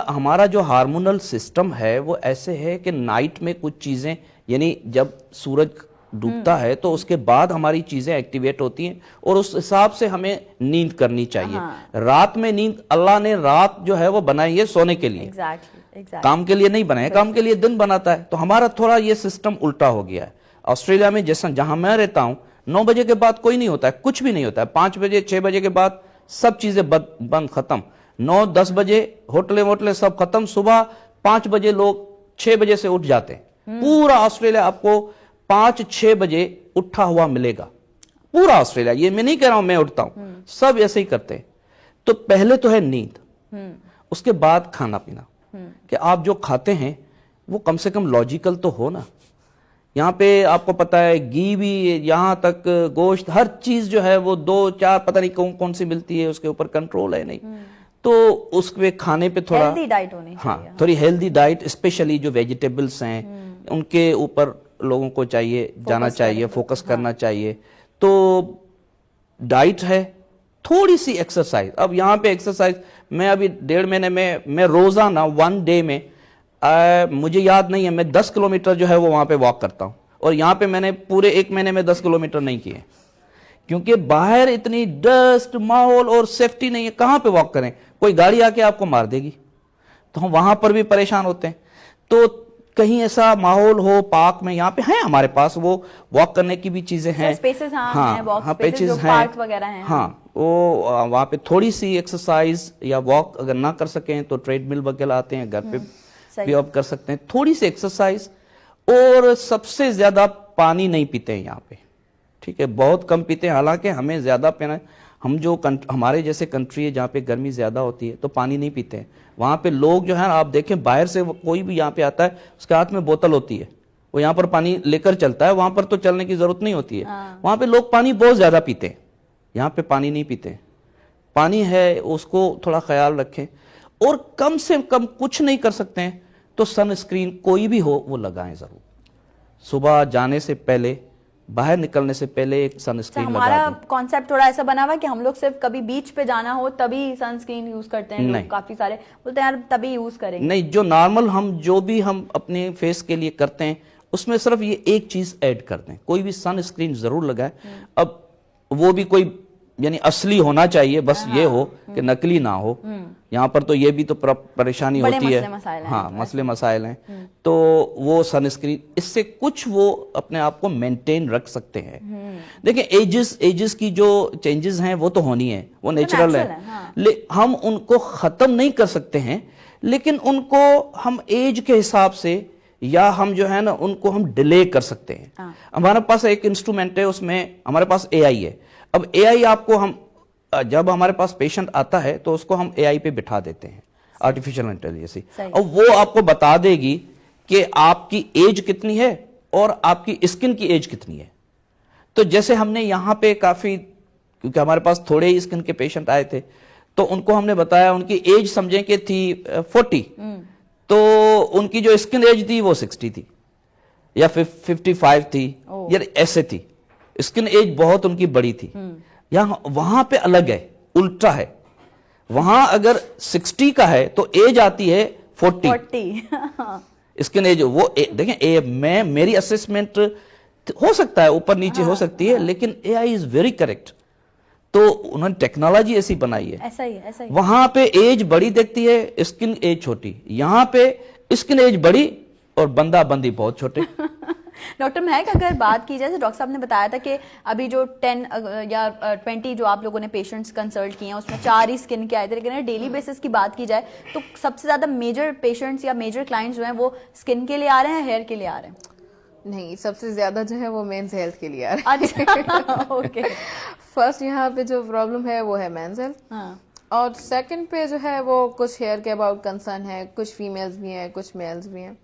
हमारा जो हार्मोनल सिस्टम है वो ऐसे है कि नाइट में कुछ चीजें, यानी जब सूरज डूबता है तो उसके बाद हमारी चीजें एक्टिवेट होती हैं, और उस हिसाब से हमें नींद करनी चाहिए। रात में नींद, अल्लाह ने रात जो है वो बनाई है सोने के लिए, एग्जैक्टली, काम के लिए नहीं बनाया, काम के लिए दिन बनाता है। तो हमारा थोड़ा ये सिस्टम उल्टा हो गया है। ऑस्ट्रेलिया में जैसा जहां मैं रहता हूं 9 बजे के बाद कोई नहीं होता है, कुछ भी नहीं होता है। 5 बजे 6 बजे के बाद सब चीजें बंद, खत्म। 9-10 बजे होटलें वोटलें सब खत्म। सुबह 5 बजे लोग 6 बजे से उठ जाते हैं। पूरा ऑस्ट्रेलिया आपको 5-6 बजे उठा हुआ मिलेगा, पूरा ऑस्ट्रेलिया। ये मैं नहीं कह रहा हूं मैं उठता हूं, सब ऐसे ही करते हैं। तो पहले तो है नींद, उसके बाद खाना पीना, कि आप जो खाते हैं वो कम से कम लॉजिकल तो हो ना। यहाँ पे आपको पता है घी भी, यहाँ तक गोश्त, हर चीज जो है वो 2-4 पता नहीं कौन कौन सी मिलती है, उसके ऊपर कंट्रोल है नहीं। तो उसके खाने पे थोड़ा हेल्दी डाइट होनी चाहिए। हाँ, थोड़ी हेल्दी डाइट, स्पेशली जो वेजिटेबल्स हैं उनके ऊपर लोगों को चाहिए जाना चाहिए, फोकस करना चाहिए। तो डाइट है, थोड़ी सी एक्सरसाइज। अब यहाँ पे एक्सरसाइज मैं अभी 1.5 महीने में मैं रोजाना 1 डे में मुझे याद नहीं है, मैं 10 किलोमीटर जो है वो वहां पे वॉक करता हूं। और यहाँ पे मैंने पूरे 1 महीने में 10 किलोमीटर नहीं किए, क्योंकि बाहर इतनी डस्ट, माहौल और सेफ्टी नहीं है। कहां पे वॉक करें, कोई गाड़ी आके आपको मार देगी, तो हम वहां पर भी परेशान होते हैं। तो कहीं ऐसा माहौल हो पार्क में, यहाँ पे है हमारे पास वो वॉक करने की भी चीजें हैं, स्पेसेस, पेचेस हैं, हाँ, वो वहाँ पे थोड़ी सी एक्सरसाइज या वॉक अगर ना कर सकें तो ट्रेडमिल वगैरह आते हैं, घर पे भी आप कर सकते हैं। थोड़ी सी एक्सरसाइज, और सबसे ज्यादा पानी नहीं पीते हैं यहाँ पे, ठीक है, बहुत कम पीते हैं। हालांकि हमें ज्यादा पीना, हम जो हमारे जैसे कंट्री है जहाँ पे गर्मी ज्यादा होती है तो पानी नहीं पीते हैं। वहां पे लोग जो है आप देखें, बाहर से कोई भी यहाँ पे आता है उसके हाथ में बोतल होती है, वो यहाँ पर पानी लेकर चलता है। वहां पर तो चलने की जरूरत नहीं होती है, वहां पे लोग पानी बहुत ज्यादा पीते हैं, यहाँ पे पानी नहीं पीते। पानी है उसको थोड़ा ख्याल रखें, और कम से कम कुछ नहीं कर सकते हैं तो सनस्क्रीन कोई भी हो वो लगाएं जरूर। सुबह जाने से पहले, बाहर निकलने से पहले एक सनस्क्रीन लगा दें। हमारा कॉन्सेप्ट थोड़ा ऐसा बना हुआ है कि हम लोग सिर्फ कभी बीच पे जाना हो तभी सनस्क्रीन यूज करते हैं। लोग काफी सारे बोलते हैं यार तभी यूज करेंगे। नहीं, जो नॉर्मल हम अपने फेस के लिए करते हैं उसमें सिर्फ ये एक चीज ऐड कर दें, कोई भी सनस्क्रीन जरूर लगाए। अब वो भी कोई यानी असली होना चाहिए, बस ये हो कि नकली ना हो। यहाँ पर तो ये भी तो परेशानी होती है, हाँ मसले मसाइल हैं, तो वो सनस्क्रीन, इससे कुछ वो अपने आप को मेंटेन रख सकते हैं। देखिए एजेस की जो चेंजेस हैं वो तो होनी है, वो नेचुरल है, हम उनको खत्म नहीं कर सकते हैं, लेकिन उनको हम एज के हिसाब से या हम जो है ना उनको हम डिले कर सकते हैं। हमारे पास एक इंस्ट्रूमेंट है, उसमें हमारे पास AI है। अब AI आपको हम जब हमारे पास पेशेंट आता है तो उसको हम AI पे बिठा देते हैं, आर्टिफिशियल इंटेलिजेंस, और वो आपको बता देगी कि आपकी एज कितनी है और आपकी स्किन की एज कितनी है। तो जैसे हमने यहाँ पे काफी, क्योंकि हमारे पास थोड़े ही स्किन के पेशेंट आए थे, तो उनको हमने बताया, उनकी एज समझें कि थी 40, तो उनकी जो स्किन एज थी वो 60 थी या 55 थी, या ऐसे थी, स्किन एज बहुत उनकी बड़ी थी। यहाँ वहां पे अलग है, उल्टा है, वहां अगर 60 का है तो एज आती है 40 स्किन एज। वो देखें, मेरी असेसमेंट हो सकता है ऊपर नीचे हो सकती है, लेकिन AI इज वेरी करेक्ट। तो उन्होंने टेक्नोलॉजी ऐसी बनाई है, ऐसा ही है। वहां पे एज बड़ी देखती है, स्किन एज छोटी, यहाँ पे स्किन एज बड़ी और बंदा बंदी बहुत छोटे। डॉक्टर महक, अगर बात की जाए तो डॉक्टर साहब ने बताया था कि अभी जो 10 या 20 जो आप लोगों ने पेशेंट्स कंसल्ट किए हैं उसमें 4 ही स्किन के आए थे, लेकिन डेली बेसिस की बात की जाए तो सबसे ज्यादा मेजर पेशेंट्स या मेजर क्लाइंट्स जो हैं वो स्किन के लिए आ रहे हैं, हेयर के लिए आ रहे हैं? नहीं, सबसे ज्यादा जो है वो मेंस हेल्थ के लिए आ रहा है। अच्छा, ओके। फर्स्ट यहाँ पे जो प्रॉब्लम है वो है मेंस हेल्थ, और सेकंड पे जो है वो कुछ हेयर के अबाउट कंसर्न है, कुछ फीमेल्स भी हैं, कुछ मेल्स भी हैं।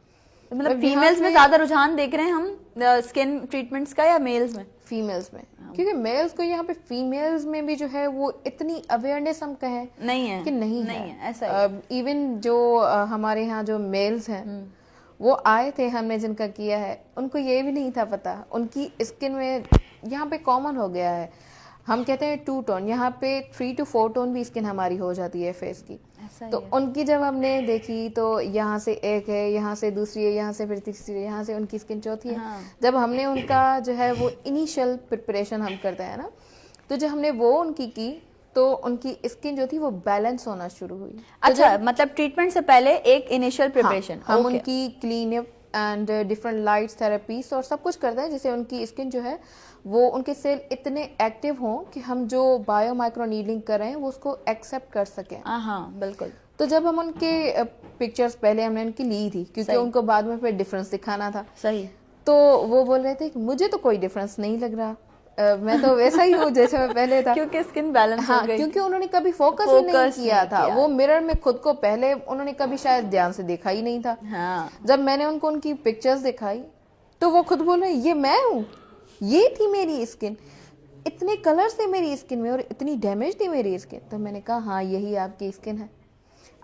मतलब फीमेल्स में ज्यादा रुझान देख रहे हैं हम स्किन ट्रीटमेंट्स का या मेल्स में? फीमेल्स में, क्योंकि मेल्स को यहाँ पे, फीमेल्स में भी जो है वो इतनी अवेयरनेस हम कहें नहीं है कि नहीं है है। इवन जो हमारे यहाँ जो मेल्स हैं वो आए थे, हमने जिनका किया है, उनको ये भी नहीं था पता, उनकी स्किन में यहाँ पे कॉमन हो गया है, हम कहते हैं 2 टोन, यहाँ पे 3 to 4 टोन भी स्किन हमारी हो जाती है फेस की। तो उनकी जब हमने देखी तो यहाँ से एक है, यहाँ से दूसरी है, यहाँ से फिर तीसरी है, यहाँ से उनकी स्किन चौथी है। जब हमने उनका जो है वो इनिशियल प्रिपरेशन हम करते हैं ना, तो जब हमने वो उनकी की तो उनकी स्किन जो थी वो बैलेंस होना शुरू हुई। अच्छा, मतलब ट्रीटमेंट से पहले एक इनिशियल प्रिपरेशन, हम उनकी clean up and different lights therapies और सब कुछ करते हैं, जिससे उनकी स्किन जो है वो, उनके सेल इतने एक्टिव हों कि हम जो बायो माइक्रो नीडलिंग कर रहे हैं वो उसको एक्सेप्ट कर सकें। हाँ बिल्कुल। तो जब हम उनके पिक्चर्स पहले हमने उनकी ली थी, क्योंकि उनको बाद में फिर डिफरेंस दिखाना था। सही। तो वो बोल रहे थे कि मुझे तो कोई डिफरेंस नहीं लग रहा, मैं तो वैसा ही हूँ जैसे मैं पहले था। क्योंकि स्किन बैलेंस हो गई। क्योंकि उन्होंने कभी फोकस ही नहीं किया था, वो मिरर में खुद को पहले उन्होंने कभी शायद ध्यान से देखा ही नहीं था। जब मैंने उनको उनकी पिक्चर्स दिखाई तो वो खुद बोल रहे ये मैं हूँ, ये थी मेरी स्किन, इतने कलर थे मेरी स्किन में और इतनी डैमेज थी मेरी स्किन। तो मैंने कहा हाँ यही आपकी स्किन है,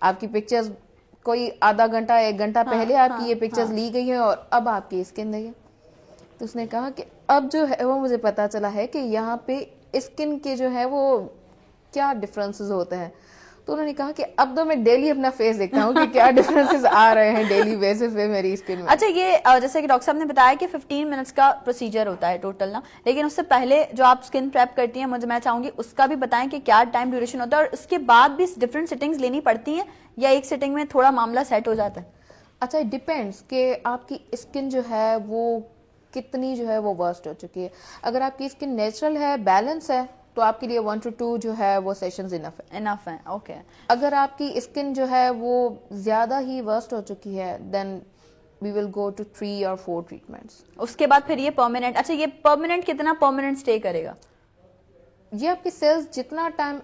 आपकी पिक्चर्स कोई आधा घंटा 1 घंटा पहले आपकी ये पिक्चर्स ली गई है और अब आपकी स्किन देखिए। तो उसने कहा कि अब जो है वो मुझे पता चला है कि यहाँ पे स्किन के जो है वो क्या डिफरेंसेस होते हैं। तो उन्होंने कहा कि अब तो मैं डेली अपना फेस देखता हूँ कि क्या डिफरेंसेस आ रहे हैं डेली बेसिस पे मेरी स्किन में। अच्छा, ये जैसे कि डॉक्टर साहब ने बताया कि 15 मिनट्स का प्रोसीजर होता है टोटल ना, लेकिन उससे पहले जो आप स्किन प्रेप करती हैं, मैं चाहूंगी उसका भी बताएं कि क्या टाइम ड्यूरेशन होता है और उसके बाद भी डिफरेंट सिटिंग्स लेनी पड़ती हैं या एक सिटिंग में थोड़ा मामला सेट हो जाता है? अच्छा, इट डिपेंड्स कि आपकी स्किन जो है वो कितनी जो है वो वर्स्ट हो चुकी है। अगर आपकी स्किन नेचुरल है, बैलेंस है, तो आपके लिए 1 to 2 जो है वो सेशंस इनफ है। ओके। अगर आपकी स्किन जो है वो ज्यादा ही वर्स्ट हो चुकी है, then we will go to 3 or 4 treatments. उसके बाद फिर ये परमानेंट, अच्छा ये परमानेंट कितना परमानेंट स्टे करेगा? ये आपके सेल्स जितना टाइम,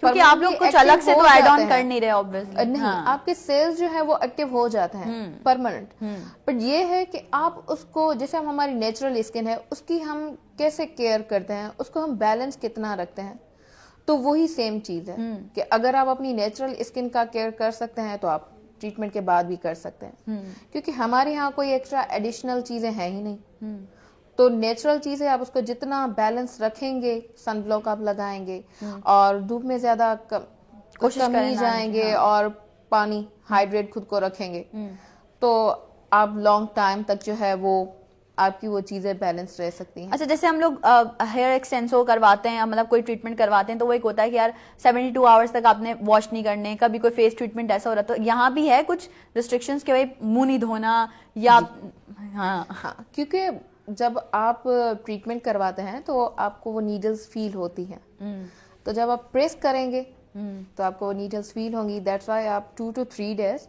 क्योंकि आप लोग कुछ अलग से तो ऐड ऑन कर नहीं रहे ऑब्वियसली। नहीं, आपके सेल्स जो है वो एक्टिव हो जाते हैं परमानेंट। बट ये है कि आप उसको, जैसे हम हमारी नेचुरल स्किन है उसकी हम कैसे केयर करते हैं, उसको हम बैलेंस कितना रखते हैं, तो वही सेम चीज है कि अगर आप अपनी नेचुरल स्किन का केयर कर सकते हैं तो आप ट्रीटमेंट के बाद भी कर सकते हैं, क्योंकि हमारे यहाँ कोई एक्स्ट्रा एडिशनल चीजें हैं ही नहीं। तो नेचुरल चीज है, आप उसको जितना बैलेंस रखेंगे, सन ब्लॉक आप लगाएंगे और धूप में ज्यादा कम ही जाएंगे और पानी हाइड्रेट खुद को रखेंगे, तो आप लॉन्ग टाइम तक जो है वो آپ کی وہ چیزیں بیلنس رہ سکتی ہیں. اچھا جیسے ہم لوگ ہیئر ایکسٹینسو کرواتے ہیں, مطلب کوئی ٹریٹمنٹ کرواتے ہیں, تو وہ ایک ہوتا ہے کہ یار 72 آورس تک آپ نے واش نہیں کرنے, کبھی کوئی فیس ٹریٹمنٹ ایسا ہو رہا, تو یہاں بھی ہے کچھ ریسٹرکشنز کہ بھائی منہ نہیں دھونا یا ہاں کیونکہ جب آپ ٹریٹمنٹ کرواتے ہیں تو آپ کو وہ نیڈلز فیل ہوتی ہیں, تو جب آپ پریس کریں گے تو آپ کو وہ نیڈلز فیل ہوں گی. دیٹس وائی آپ 2 to 3 days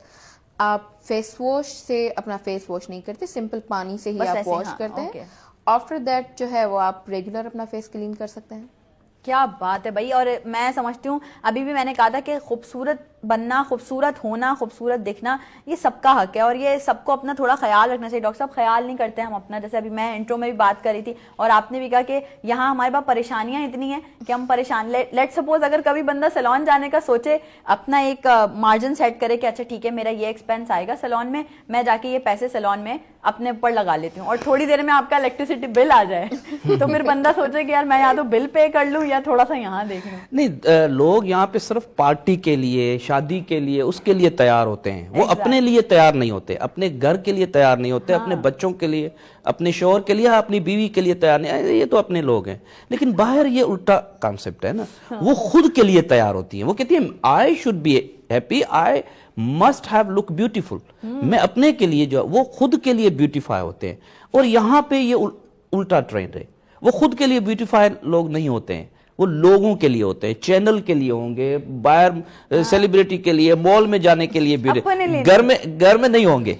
آپ فیس واش سے اپنا فیس واش نہیں کرتے, سمپل پانی سے ہی آپ واش کرتے ہیں. آفٹر دیٹ جو ہے وہ آپ ریگولر اپنا فیس کلین کر سکتے ہیں. کیا بات ہے بھائی. اور میں سمجھتی ہوں ابھی بھی میں نے کہا تھا کہ خوبصورت بننا, خوبصورت ہونا, خوبصورت دکھنا یہ سب کا حق ہے, اور یہ سب کو اپنا تھوڑا خیال رکھنا چاہیے. ڈاکٹر صاحب خیال نہیں کرتے ہم اپنا, جیسے ابھی میں انٹرو میں بھی بات کر رہی تھی اور آپ نے بھی کہا کہ یہاں ہمارے پاس پریشانیاں اتنی ہیں کہ ہم پریشان. لیٹ سپوز اگر کبھی بندہ سیلون جانے کا سوچے, اپنا ایک مارجن سیٹ کرے کہ اچھا ٹھیک ہے میرا یہ ایکسپینس آئے گا سیلون میں, میں جا کے یہ پیسے سیلون میں اپنے اوپر لگا لیتی ہوں, اور تھوڑی دیر میں آپ کا الیکٹریسٹی بل آ جائے تو پھر بندہ سوچے کہ یار میں یا تو بل پے کر لوں یا تھوڑا سا یہاں دیکھ لوں. نہیں, لوگ یہاں پہ صرف پارٹی کے لیے, شادی کے لیے, اس کے لیے تیار ہوتے ہیں, وہ اپنے لیے تیار نہیں ہوتے, اپنے گھر کے لیے تیار نہیں ہوتے, اپنے بچوں کے لیے, اپنے شوہر کے لیے, اپنی بیوی کے لیے تیار نہیں. یہ تو اپنے لوگ ہیں. لیکن باہر یہ الٹا کانسیپٹ ہے نا, وہ خود کے لیے تیار ہوتی ہیں. وہ کہتی ہیں I should be happy, I must have look beautiful. میں اپنے کے لیے جو, وہ خود کے لیے بیوٹیفائی ہوتے ہیں. اور یہاں پہ یہ الٹا ٹرینڈ ہے, وہ خود کے لیے بیوٹیفائی لوگ نہیں ہوتے ہیں, وہ لوگوں کے لیے ہوتے ہیں, چینل کے لیے ہوں گے, باہر سیلیبریٹی کے لیے, مال میں جانے کے لیے, گھر میں نہیں ہوں گے,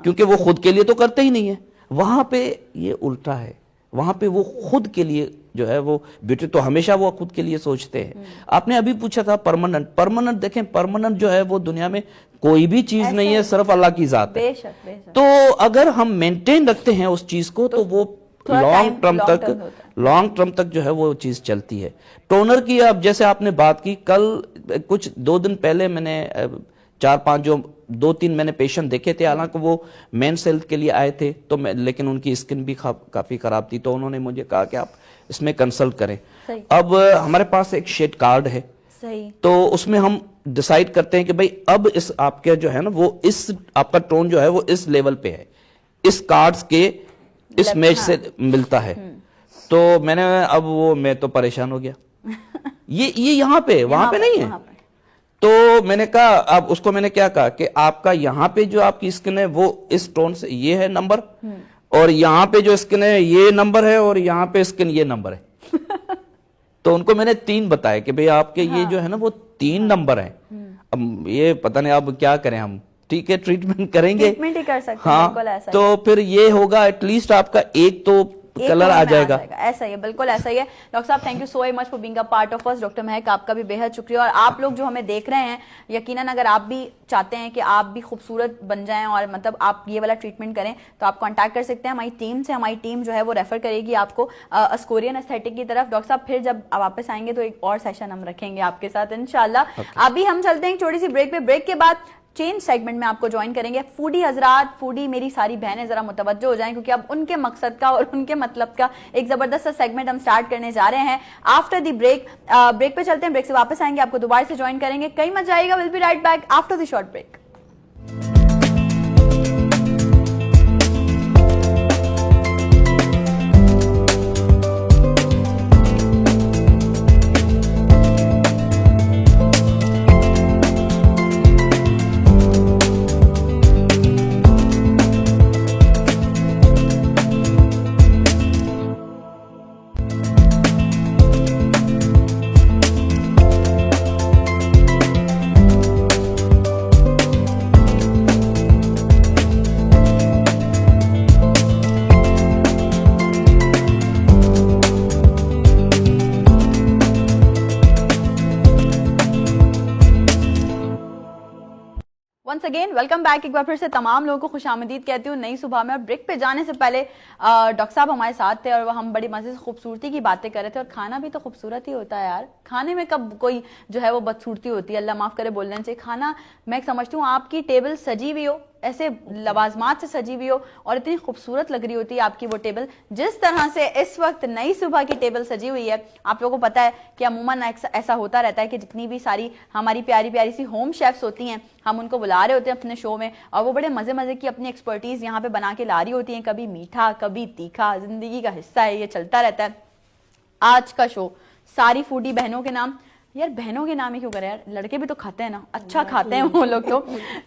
کیونکہ وہ خود کے لیے تو کرتے ہی نہیں ہے. وہاں پہ یہ الٹا ہے, وہاں پہ وہ خود کے لیے جو ہے وہ بیوٹی, تو ہمیشہ وہ خود کے لیے سوچتے ہیں. آپ نے ابھی پوچھا تھا پرماننٹ, دیکھیں پرماننٹ جو ہے وہ دنیا میں کوئی بھی چیز نہیں ہے, صرف اللہ کی ذات ہے. تو اگر ہم مینٹین رکھتے ہیں اس چیز کو تو وہ لانگ ٹرم تک جو ہے وہ چیز چلتی ہے. ٹونر کی اب جیسے آپ نے بات کی, کل کچھ 2 دن پہلے میں نے 4-5 جو 2-3 میں نے پیشنٹ دیکھے تھے, حالانکہ وہ مینس ہیلتھ کے لیے آئے تھے, تو لیکن ان کی اسکن بھی کافی خراب تھی, تو انہوں نے مجھے کہا کہ آپ اس میں کنسلٹ کریں. اب ہمارے پاس ایک شیڈ کارڈ ہے, تو اس میں ہم ڈیسائیڈ کرتے ہیں کہ بھئی اب اس آپ کے جو ہے نا وہ اس آپ کا ٹون جو ہے وہ اس لیول پہ ہے, اس کارڈز کے اس میچ سے ملتا ہے. تو میں نے اب میں تو پریشان ہو گیا, یہ یہاں پہ, وہاں پہ نہیں ہے. تو میں نے کہا, اب اس کو میں نے کیا کہا کہ آپ کا یہاں پہ جو آپ کی اسکن ہے وہ اس ٹون سے یہ ہے نمبر, اور یہاں پہ جو اسکن ہے یہ نمبر ہے, اور یہاں پہ اسکن یہ نمبر ہے. تو ان کو میں نے 3 بتایا کہ بھئی آپ کے یہ جو ہے نا وہ 3 نمبر ہیں. اب یہ پتہ نہیں اب کیا کریں ہم, ٹھیک ہے ٹریٹمنٹ کریں گے, ٹریٹمنٹ ہی کر سکتے ہیں, بالکل ایسا. تو پھر یہ ہوگا ایٹ لیسٹ آپ کا ایک تو کلر آ جائے گا. ایسا ہی ہے, بالکل ایسا ہی ہے. ڈاکٹر صاحب thank you so much for being a part of us. Doctor Mehak آپ کا بھی بے حد شکریہ, اور آپ لوگ جو ہمیں دیکھ رہے ہیں یقیناً اگر آپ بھی چاہتے ہیں کہ آپ بھی خوبصورت بن جائیں اور مطلب آپ یہ والا ٹریٹمنٹ کریں تو آپ کانٹیکٹ کر سکتے ہیں ہماری ٹیم سے. ہماری ٹیم جو ہے وہ ریفر کرے گی آپ کو اسکورین ایستھیٹک کی طرف. ڈاکٹر صاحب پھر جب واپس آئیں گے تو ایک اور سیشن ہم رکھیں گے آپ کے ساتھ انشاءاللہ. ابھی ہم چلتے ہیں چھوٹی سی بریک پہ, بریک کے بعد چینج سیگمنٹ میں آپ کو جوائن کریں گے. فوڈی حضرات, فوڈی میری ساری بہنیں ذرا متوجہ ہو جائیں, کیونکہ اب ان کے مقصد کا اور ان کے مطلب کا ایک زبردست سیگمنٹ ہم سٹارٹ کرنے جا رہے ہیں آفٹر دی بریک. بریک پہ چلتے ہیں, بریک سے واپس آئیں گے, آپ کو دوبارہ سے جوائن کریں گے, کہیں مت جائے گا. Will be right back after the short break. Once again welcome back. ایک بار پھر سے تمام لوگوں کو خوش آمدید کہتی ہوں نئی صبح میں. اور بریک پہ جانے سے پہلے ڈاکٹر صاحب ہمارے ساتھ تھے اور ہم بڑی مزے سے خوبصورتی کی باتیں کر رہے تھے. اور کھانا بھی تو خوبصورت ہی ہوتا ہے یار, کھانے میں کب کوئی جو ہے وہ بدصورتی ہوتی ہے, اللہ معاف کرے بولنے سے. کھانا میں سمجھتی ہوں آپ کی ٹیبل سجی ہوئی ہو, ऐसे लवाजमात से सजी हुई हो और इतनी खूबसूरत लग रही होती है आपकी वो टेबल। जिस तरह से इस वक्त नई सुबह की टेबल सजी हुई है, आप लोगों को पता है कि अमूमन ऐसा होता रहता है कि जितनी भी सारी हमारी प्यारी प्यारी सी होम शेफ्स होती हैं, हम उनको बुला रहे होते हैं अपने शो में और वो बड़े मजे मजे की अपनी एक्सपर्टीज यहाँ पे बना के ला रही होती हैं, कभी मीठा कभी तीखा, जिंदगी का हिस्सा है, ये चलता रहता है। आज का शो सारी फूडी बहनों के नाम, यार बहनों के नाम ही क्यों करें यार, लड़के भी तो खाते हैं ना, अच्छा खाते हैं वो लोग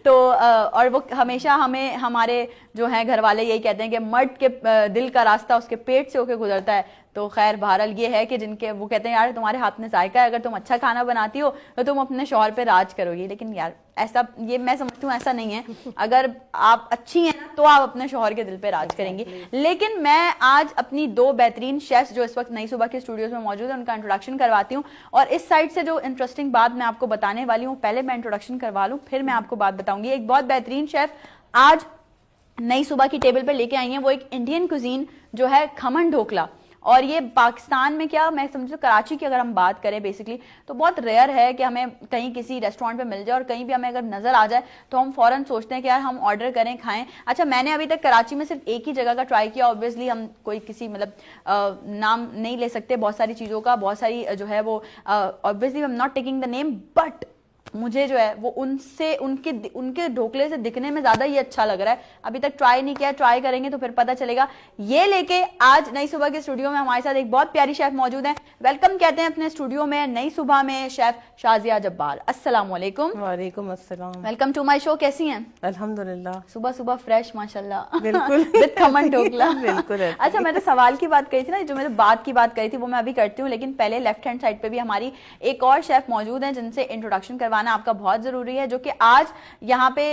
तो और वो हमेशा हमें हमारे जो है घर वाले यही कहते हैं कि मर्द के दिल का रास्ता उसके पेट से होके गुजरता है। तो खैर बहरहाल ये है कि जिनके वो कहते हैं यार तुम्हारे हाथ में जायका है, अगर तुम अच्छा खाना बनाती हो तो तुम अपने शौहर पे राज करोगी, लेकिन यार ऐसा ये मैं समझती हूँ ऐसा नहीं है। अगर आप अच्छी हैं ना तो आप अपने शौहर के दिल पे राज करेंगी। लेकिन मैं आज अपनी दो बेहतरीन शेफ्स जो इस वक्त नई सुबह के स्टूडियोज में मौजूद है उनका इंट्रोडक्शन करवाती हूँ और इस साइड से जो इंटरेस्टिंग बात मैं आपको बताने वाली हूँ, पहले मैं इंट्रोडक्शन करवा लूँ फिर मैं आपको बात बताऊंगी। एक बहुत बेहतरीन शेफ आज नई सुबह की टेबल पे लेके आई हैं, वो एक इंडियन कुजीन जो है खमन ढोकला, और ये पाकिस्तान में क्या मैं समझती हूँ कराची की अगर हम बात करें बेसिकली तो बहुत रेयर है कि हमें कहीं किसी रेस्टोरेंट पे मिल जाए और कहीं भी हमें अगर नजर आ जाए तो हम फौरन सोचते हैं कि यार हम ऑर्डर करें खाएं। अच्छा मैंने अभी तक कराची में सिर्फ एक ही जगह का ट्राई किया, ऑब्वियसली हम कोई किसी मतलब नाम नहीं ले सकते बहुत सारी चीज़ों का, बहुत सारी जो है वो obviously I am not taking the name, but मुझे जो है वो उनसे उनके ढोकले से दिखने में ज्यादा ये अच्छा लग रहा है। अभी तक ट्राई नहीं किया, ट्राई करेंगे तो फिर पता चलेगा। ये लेके आज नई सुबह के स्टूडियो में हमारे साथ एक बहुत प्यारी शेफ मौजूद है। वेलकम कहते हैं अपने स्टूडियो में नई सुबह में शेफ शाजिया जब्बार। अस्सलाम वालेकुम। वालेकुम अस्सलाम। Welcome to my show. कैसी हैं? अल्हम्दुलिल्लाह। सुबह सुबह फ्रेश माशाल्लाह। बिल्कुल विद खमन ढोकला। बिल्कुल। अच्छा मैंने सवाल की बात कही थी ना, जो मैंने बात की बात कही थी वो मैं अभी करती हूँ, लेकिन पहले लेफ्ट हैंड साइड पे भी हमारी एक और शेफ मौजूद है जिनसे इंट्रोडक्शन करवाना आपका बहुत जरूरी है, जो कि आज यहाँ पे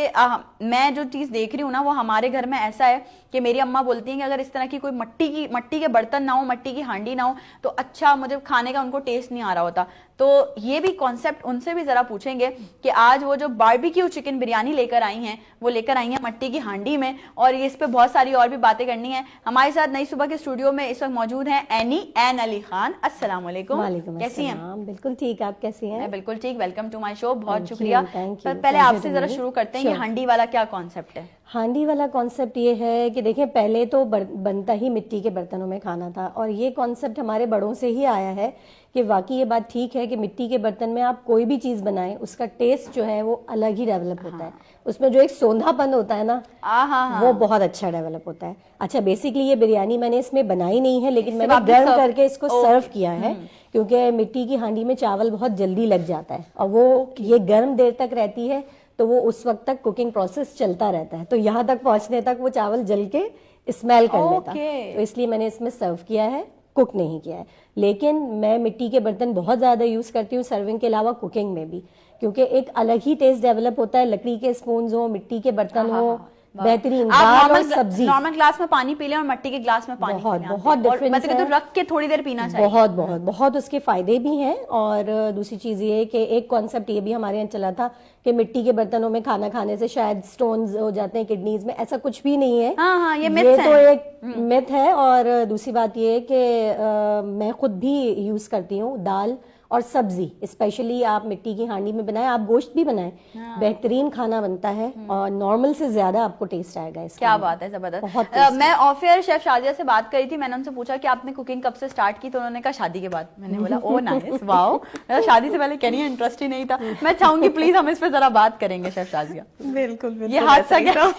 मैं जो चीज देख रही हूँ ना वो हमारे घर में ऐसा है कि मेरी अम्मा बोलती हैं कि अगर इस तरह की कोई मट्टी के बर्तन ना हो, मट्टी की हांडी ना हो तो अच्छा मुझे खाने का उनको टेस्ट नहीं आ रहा होता। तो ये भी कॉन्सेप्ट उनसे भी जरा पूछेंगे कि आज वो जो बारबेक्यू चिकन बिरयानी लेकर आई हैं वो लेकर आई हैं मट्टी की हांडी में, और ये इस पे बहुत सारी और भी बातें करनी है। हमारे साथ नई सुबह के स्टूडियो में इस वक्त मौजूद हैं एन अली खान। अस्सलाम वालेकुम। कैसी हैं? बिल्कुल ठीक, आप कैसी हैं? मैं बिल्कुल ठीक। Welcome to my show. बहुत शुक्रिया। पहले आपसे जरा शुरू करते हैं, ये हांडी वाला क्या कॉन्सेप्ट है? हांडी वाला कॉन्सेप्ट ये है कि देखिए पहले तो बनता ही मिट्टी के बर्तनों में खाना था, और ये कॉन्सेप्ट हमारे बड़ों से ही आया है कि वाकई ये बात ठीक है कि मिट्टी के बर्तन में आप कोई भी चीज़ बनाएं उसका टेस्ट जो है वो अलग ही डेवलप होता है। उसमें जो एक सोंधापन होता है ना वो बहुत अच्छा डेवलप होता है। अच्छा बेसिकली ये बिरयानी मैंने इसमें बनाई नहीं है, लेकिन मैंने गर्म करके इसको सर्व किया है क्योंकि मिट्टी की हांडी में चावल बहुत जल्दी लग जाता है और वो ये गर्म देर तक रहती है तो वो उस वक्त तक कुकिंग प्रोसेस चलता रहता है, तो यहाँ तक पहुंचने तक वो चावल जल के स्मेल कर लेता है, तो इसलिए मैंने इसमें सर्व किया है, कुक नहीं किया है। लेकिन मैं मिट्टी के बर्तन बहुत ज़्यादा यूज़ करती हूँ सर्विंग के अलावा कुकिंग में भी, क्योंकि एक अलग ही टेस्ट डेवलप होता है। लकड़ी के स्पून हो, मिट्टी के बर्तन हो, बेहतरीन दाल और सब्जी। नॉर्मल ग्लास में पानी पी लें और मिट्टी के ग्लास में पानी बहुत डिफरेंस है। तो रख के थोड़ी देर पीना चाहिए। बहुत उसके फायदे भी हैं। और दूसरी चीज ये है कि एक कॉन्सेप्ट ये भी हमारे यहाँ चला था कि मिट्टी के बर्तनों में खाना खाने से शायद स्टोन्स हो जाते हैं किडनीज में, ऐसा कुछ भी नहीं है। हाँ, ये तो एक मिथ है। और दूसरी बात ये है कि मैं खुद भी यूज करती हूँ दाल और सब्जी, स्पेशली आप मिट्टी की हांडी में बनाएं, आप गोश्त भी बनाएं, बेहतरीन खाना बनता है और नॉर्मल से ज्यादा आपको टेस्ट आएगा इसका। क्या बात है, जबरदस्त। मैं ऑफ एयर शेफ शाजिया से बात करी थी, मैंने उनसे पूछा कि आपने कुकिंग कब से स्टार्ट की, तो उन्होंने कहा शादी के बाद। मैंने बोला ओ नाइस, वाओ, शादी से पहले कहनी इंटरेस्ट ही नहीं था। मैं चाहूंगी प्लीज हम इस पे जरा बात करेंगे शेफ शाजिया। बिल्कुल ये हादसा क्या?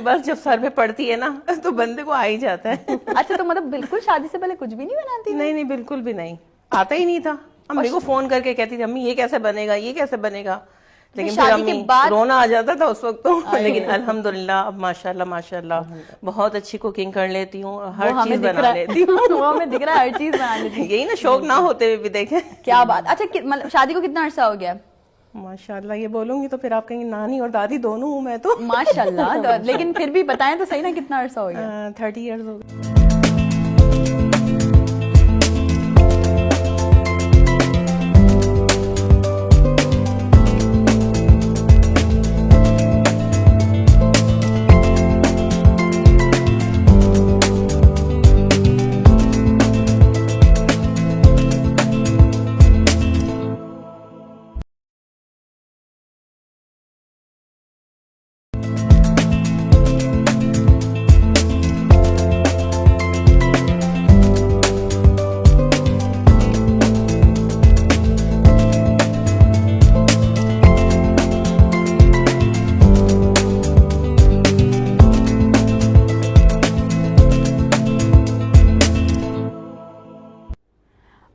बस जब सर पे पड़ती है ना तो बंदे को आ ही जाता है। अच्छा तो मतलब बिल्कुल शादी से पहले कुछ भी नहीं बनाती? नहीं, बिल्कुल भी नहीं, आता ही नहीं था। मेरे को फोन करके कहती थी अम्मी ये कैसे बनेगा, ये कैसे बनेगा, लेकिन फिर अम्मी रोना आ जाता था उस वक्त तो। लेकिन अल्हम्दुलिल्लाह अब माशाल्लाह बहुत अच्छी कुकिंग कर लेती हूँ, हर चीज बना लेती हूँ। वो हमें दिख रहा है, हर चीज बना लेती हूँ। यही ना शौक ना होते हुए भी देखे। क्या बात। अच्छा मतलब शादी को कितना अरसा हो गया? माशाल्लाह ये बोलूंगी तो फिर आप कहेंगे नानी और दादी दोनों हूँ मैं तो। माशाल्लाह, लेकिन फिर भी बताएं तो सही ना कितना अरसा हो गया? 30 इयर्स हो गए।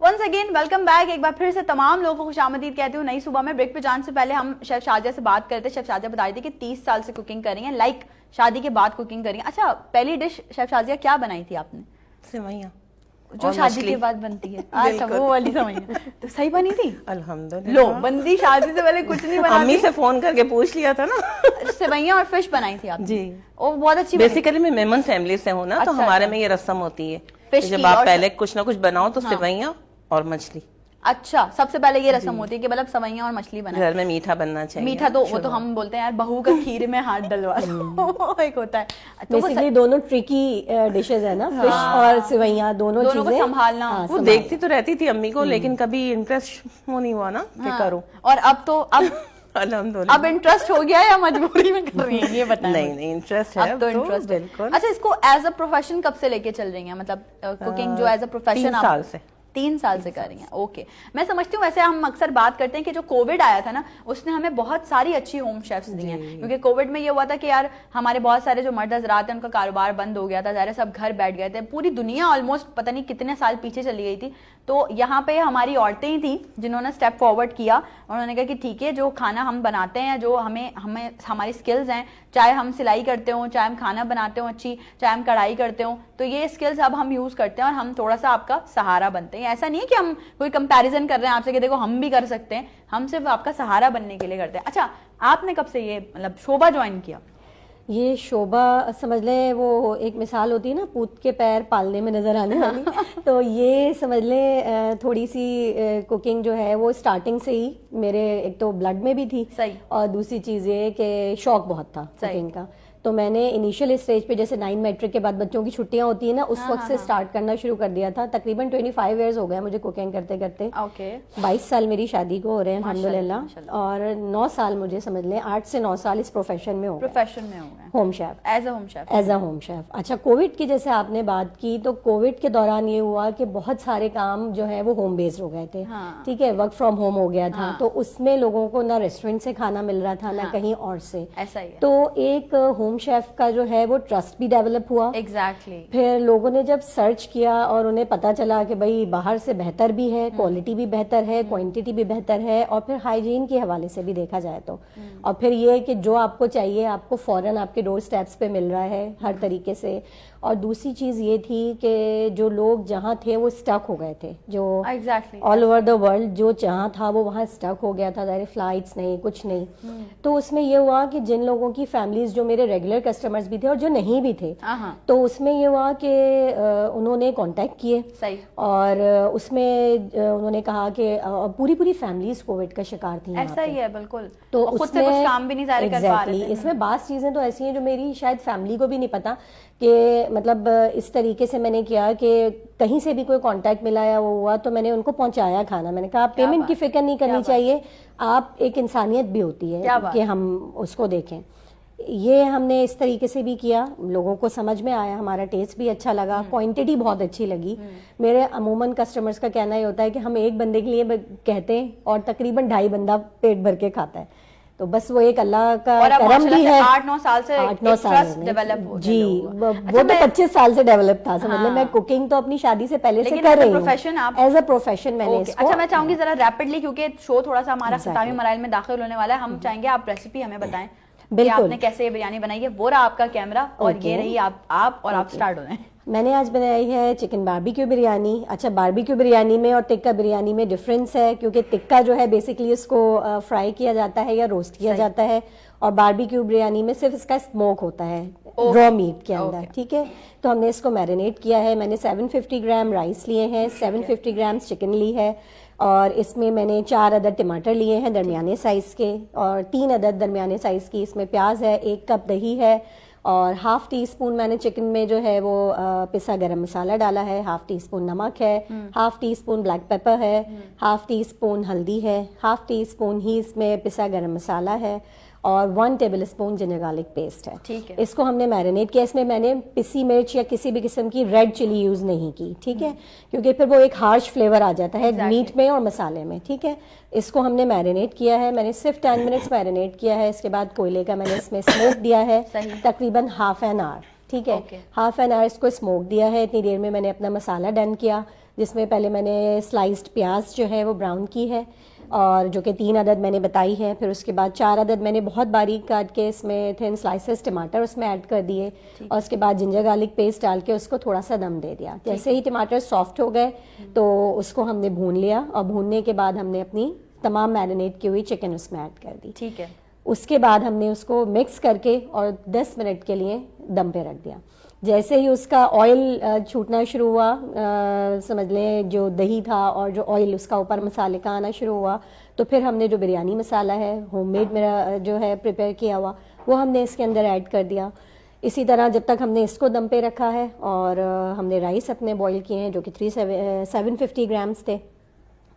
Once again welcome back. एक बार फिर से तमाम लोगों को खुशामदीद कहती हूँ नई सुबह में। ब्रेक पे जाने से पहले हम शेफ शाजिया से बात करते। शेफ शाजिया बता रही थी कि 30 साल से कुकिंग कर रही हैं, लाइक शादी के बाद कुकिंग कर रही हैं। अच्छा, पहली डिश शेफ शाजिया क्या बनाई थी आपने? सेवइयां जो शादी के बाद बनती है। अच्छा, वो वाली सेवइयां तो सही बनी थी अल्हम्दुलिल्लाह। लो, बंदी शादी से पहले कुछ नहीं बनाती। अम्मी से फोन करके पूछ लिया था ना। सेवइयां और फिश बनाई थी आपने? जी। और बहुत अच्छी बनी। बेसिकली मैं मेमन फैमिली से हूँ ना, तो अच्छा, हमारे अच्छा। में ये रस्म होती है फिश कि जब की आप और पहले कुछ ना कुछ बनाओ तो सेवइयां और मछली। अच्छा, सबसे पहले ये रस्म होती है कि मतलब सेवइयां और मछली बनाए। घर में मीठा बनना चाहिए। मीठा तो वो तो हम बोलते हैं यार बहू का खीर में हाथ डलवा लो। एक होता है तो वो बेसिकली दोनों ट्रिकी डिशेज है ना, फिश और सेवइयां दोनों दोनों को चीजें संभालना। वो देखती तो रहती थी अम्मी को, लेकिन कभी इंटरेस्ट वो नहीं हुआ ना कि करूँ। और अब तो अल्हम्दुलिल्लाह। अब इंटरेस्ट हो गया या मजबूरी में कर रही हैं, ये बताएं। नहीं इंटरेस्ट है अब तो इंटरेस्ट है। बिल्कुल। अच्छा, इसको एज अ प्रोफेशन कब से लेके चल रही हैं? मतलब कुकिंग जो एज अ प्रोफेशन 3 साल से। 3 साल से कर रही हैं। ओके, मैं समझती हूँ। वैसे हम अक्सर बात करते हैं कि जो कोविड आया था ना, उसने हमें बहुत सारी अच्छी होम शेफ्स दी हैं, क्योंकि कोविड में ये हुआ था कि यार हमारे बहुत सारे जो मर्द हजरात हैं उनका कारोबार बंद हो गया था, ज़ाहिर है सब घर बैठ गए थे। पूरी दुनिया ऑलमोस्ट पता नहीं कितने साल पीछे चली गई थी। तो यहाँ पे हमारी औरतें ही थी जिन्होंने स्टेप फॉरवर्ड किया। उन्होंने कहा कि ठीक है, जो खाना हम बनाते हैं, जो हमें हमारी स्किल्स हैं, चाहे हम सिलाई करते हो, चाहे हम खाना बनाते हो अच्छी, चाहे हम कढ़ाई करते हो, तो ये स्किल्स अब हम यूज करते हैं और हम थोड़ा सा आपका सहारा बनते हैं। ऐसा नहीं है कि हम कोई कंपैरिजन कर रहे हैं आपसे कि देखो हम भी कर सकते हैं, हम सिर्फ आपका सहारा बनने के लिए करते हैं। अच्छा, आपने कब से ये मतलब शोभा ज्वाइन किया? ये शोभा समझ लें वो एक मिसाल होती है ना, पूत के पैर पालने में नजर आने वाली। तो ये समझ लें थोड़ी सी कुकिंग जो है वो स्टार्टिंग से ही मेरे एक तो ब्लड में भी थी। सही। और दूसरी चीज ये कि शौक बहुत था कुकिंग का। तो मैंने इनिशियल स्टेज पे जैसे 9 मैट्रिक के बाद बच्चों की छुट्टियां होती है ना, उस वक्त से स्टार्ट करना शुरू कर दिया था। तकरीबन 25 इयर्स हो गए मुझे कुकिंग करते करते। ओके। 22 साल मेरी शादी को हो रहे हैं अल्हम्दुलिल्लाह। और 9 साल मुझे समझ लें 8 से 9 साल इस प्रोफेशन में हो गए। प्रोफेशन में हो गए home chef, as a home chef. As a home chef. अच्छा, कोविड की जैसे आपने बात की, तो कोविड के दौरान ये हुआ कि बहुत सारे काम जो है वो होम बेस्ड हो गए थे। ठीक है, वर्क फ्रॉम होम हो गया था। तो उसमें लोगों को ना रेस्टोरेंट से खाना मिल रहा था ना कहीं और से। ऐसा ही है। तो एक होम शेफ का जो है वो ट्रस्ट भी डेवलप हुआ। एग्जैक्टली। फिर लोगों ने जब सर्च किया और उन्हें पता चला कि भाई बाहर से बेहतर भी है, क्वालिटी भी बेहतर है, क्वांटिटी भी बेहतर है, और फिर हाइजीन के हवाले से भी देखा जाए तो। और फिर ये कि जो आपको चाहिए आपको फौरन आपके डोर स्टेप्स पे मिल रहा है हर तरीके से। और दूसरी चीज ये थी कि जो लोग जहाँ थे वो स्टक हो गए थे, जो exactly all over the world जो जहाँ था वो वहाँ स्टक हो गया था। ज़ाहिर फ्लाइट्स नहीं, कुछ नहीं। तो उसमें ये हुआ कि जिन लोगों की फैमिलीज जो मेरे रेगुलर कस्टमर्स भी थे और जो नहीं भी थे, तो उसमें ये हुआ कि उन्होंने कांटेक्ट किए। सही। और उसमें उन्होंने कहा कि पूरी पूरी फैमिलीज कोविड का शिकार थी। ऐसा ही है बिल्कुल। तो खुद से कुछ काम भी नहीं ज़ाहिर कर पा रहे थे। इसमें बात चीजें तो ऐसी हैं जो मेरी शायद फैमिली को भी नहीं पता कि मतलब इस तरीके से मैंने किया कि कहीं से भी कोई कांटेक्ट मिला या वो हुआ तो मैंने उनको पहुंचाया खाना। मैंने कहा आप पेमेंट की फिक्र नहीं करनी चाहिए, आप एक इंसानियत भी होती है कि हम उसको देखें। ये हमने इस तरीके से भी किया, लोगों को समझ में आया, हमारा टेस्ट भी अच्छा लगा, क्वांटिटी बहुत अच्छी लगी। मेरे अमूमन कस्टमर्स का कहना ये होता है कि हम एक बंदे के लिए कहते हैं और तकरीबन 2.5 बंदा पेट भर के खाता है। तो बस वो एक अल्लाह का करम भी है। 8-9 साल से 8-9 साल डेवलप हो जी। वो तो 25 साल से डेवलप था। समझ ले मैं कुकिंग तो अपनी शादी से पहले से कर रही हूँ एज अ प्रोफेशन मैंने इसको। अच्छा, मैं चाहूंगी जरा रैपिडली, क्योंकि शो थोड़ा सा हमारा खितामी मराइल में दाखिल होने वाला है, हम चाहेंगे आप रेसिपी हमें बताएं कि आपने कैसे ये बिरयानी बनाई है। वो रहा आपका कैमरा और ये रही आप और आप स्टार्ट हो रहे हैं। मैंने आज बनाई है चिकन बारबेक्यू बिरयानी। अच्छा, बारबेक्यू बिरयानी में और टिक्का बिरयानी में डिफरेंस है, क्योंकि टिक्का जो है बेसिकली इसको फ्राई किया जाता है या रोस्ट किया जाता है, और बारबेक्यू बिरयानी में सिर्फ इसका स्मोक होता है रॉ मीट के अंदर। ठीक है, तो हमने इसको मैरिनेट किया है। मैंने 750 ग्राम राइस लिए हैं, 750 ग्राम चिकन ली है, और इसमें मैंने 4 अदद टमाटर लिए हैं दरमियाने साइज़ के, और 3 अदद दरमियाने साइज़ की इसमें प्याज है, 1 कप दही है, और ½ टीस्पून मैंने चिकन में जो है वो पिसा गरम मसाला डाला है, ½ टीस्पून नमक है, ½ टीस्पून ब्लैक पेपर है, ½ टीस्पून हल्दी है, ½ टीस्पून ही इसमें पिसा गरम मसाला है, और 1 टेबलस्पून जिंजर गार्लिक पेस्ट है। ठीक है। इसको हमने मैरिनेट किया। इसमें मैंने पिसी मिर्च या किसी भी किस्म की रेड चिली यूज नहीं की। ठीक है, क्योंकि फिर वो एक हार्श फ्लेवर आ जाता है मीट में और मसाले में। ठीक है, इसको हमने मैरिनेट किया है। मैंने सिर्फ 10 मिनट्स मैरिनेट किया है। इसके बाद कोयले का मैंने इसमें स्मोक दिया है तकरीबन ½ एन आवर। ठीक है, ½ एन आवर इसको स्मोक दिया है। इतनी देर में मैंने अपना मसाला डन किया। جس میں پہلے میں نے سلائسڈ پیاز جو ہے وہ براؤن کی ہے، اور جو کہ 3 عدد میں نے بتائی ہے. پھر اس کے بعد 4 عدد میں نے بہت باریک کاٹ کے اس میں تھن سلائسز ٹماٹر اس میں ایڈ کر دیے، اور اس کے بعد جنجر گارلک پیسٹ ڈال کے اس کو تھوڑا سا دم دے دیا. جیسے ہی ٹماٹر سافٹ ہو گئے تو اس کو ہم نے بھون لیا، اور بھوننے کے بعد ہم نے اپنی تمام میرینیٹ کی ہوئی چکن اس میں ایڈ کر دی. ٹھیک ہے. اس کے بعد ہم نے اس کو مکس کر کے اور 10 منٹ کے لیے دم پہ رکھ دیا. جیسے ہی اس کا آئل چھوٹنا شروع ہوا، سمجھ لیں جو دہی تھا اور جو آئل اس کا اوپر مسالے کا آنا شروع ہوا، تو پھر ہم نے جو بریانی مسالہ ہے ہوم میڈ میرا جو ہے پریپیئر کیا ہوا، وہ ہم نے اس کے اندر ایڈ کر دیا. اسی طرح جب تک ہم نے اس کو دم پہ رکھا ہے، اور ہم نے رائس اپنے بوائل کیے ہیں جو کہ 750 گرامز تھے،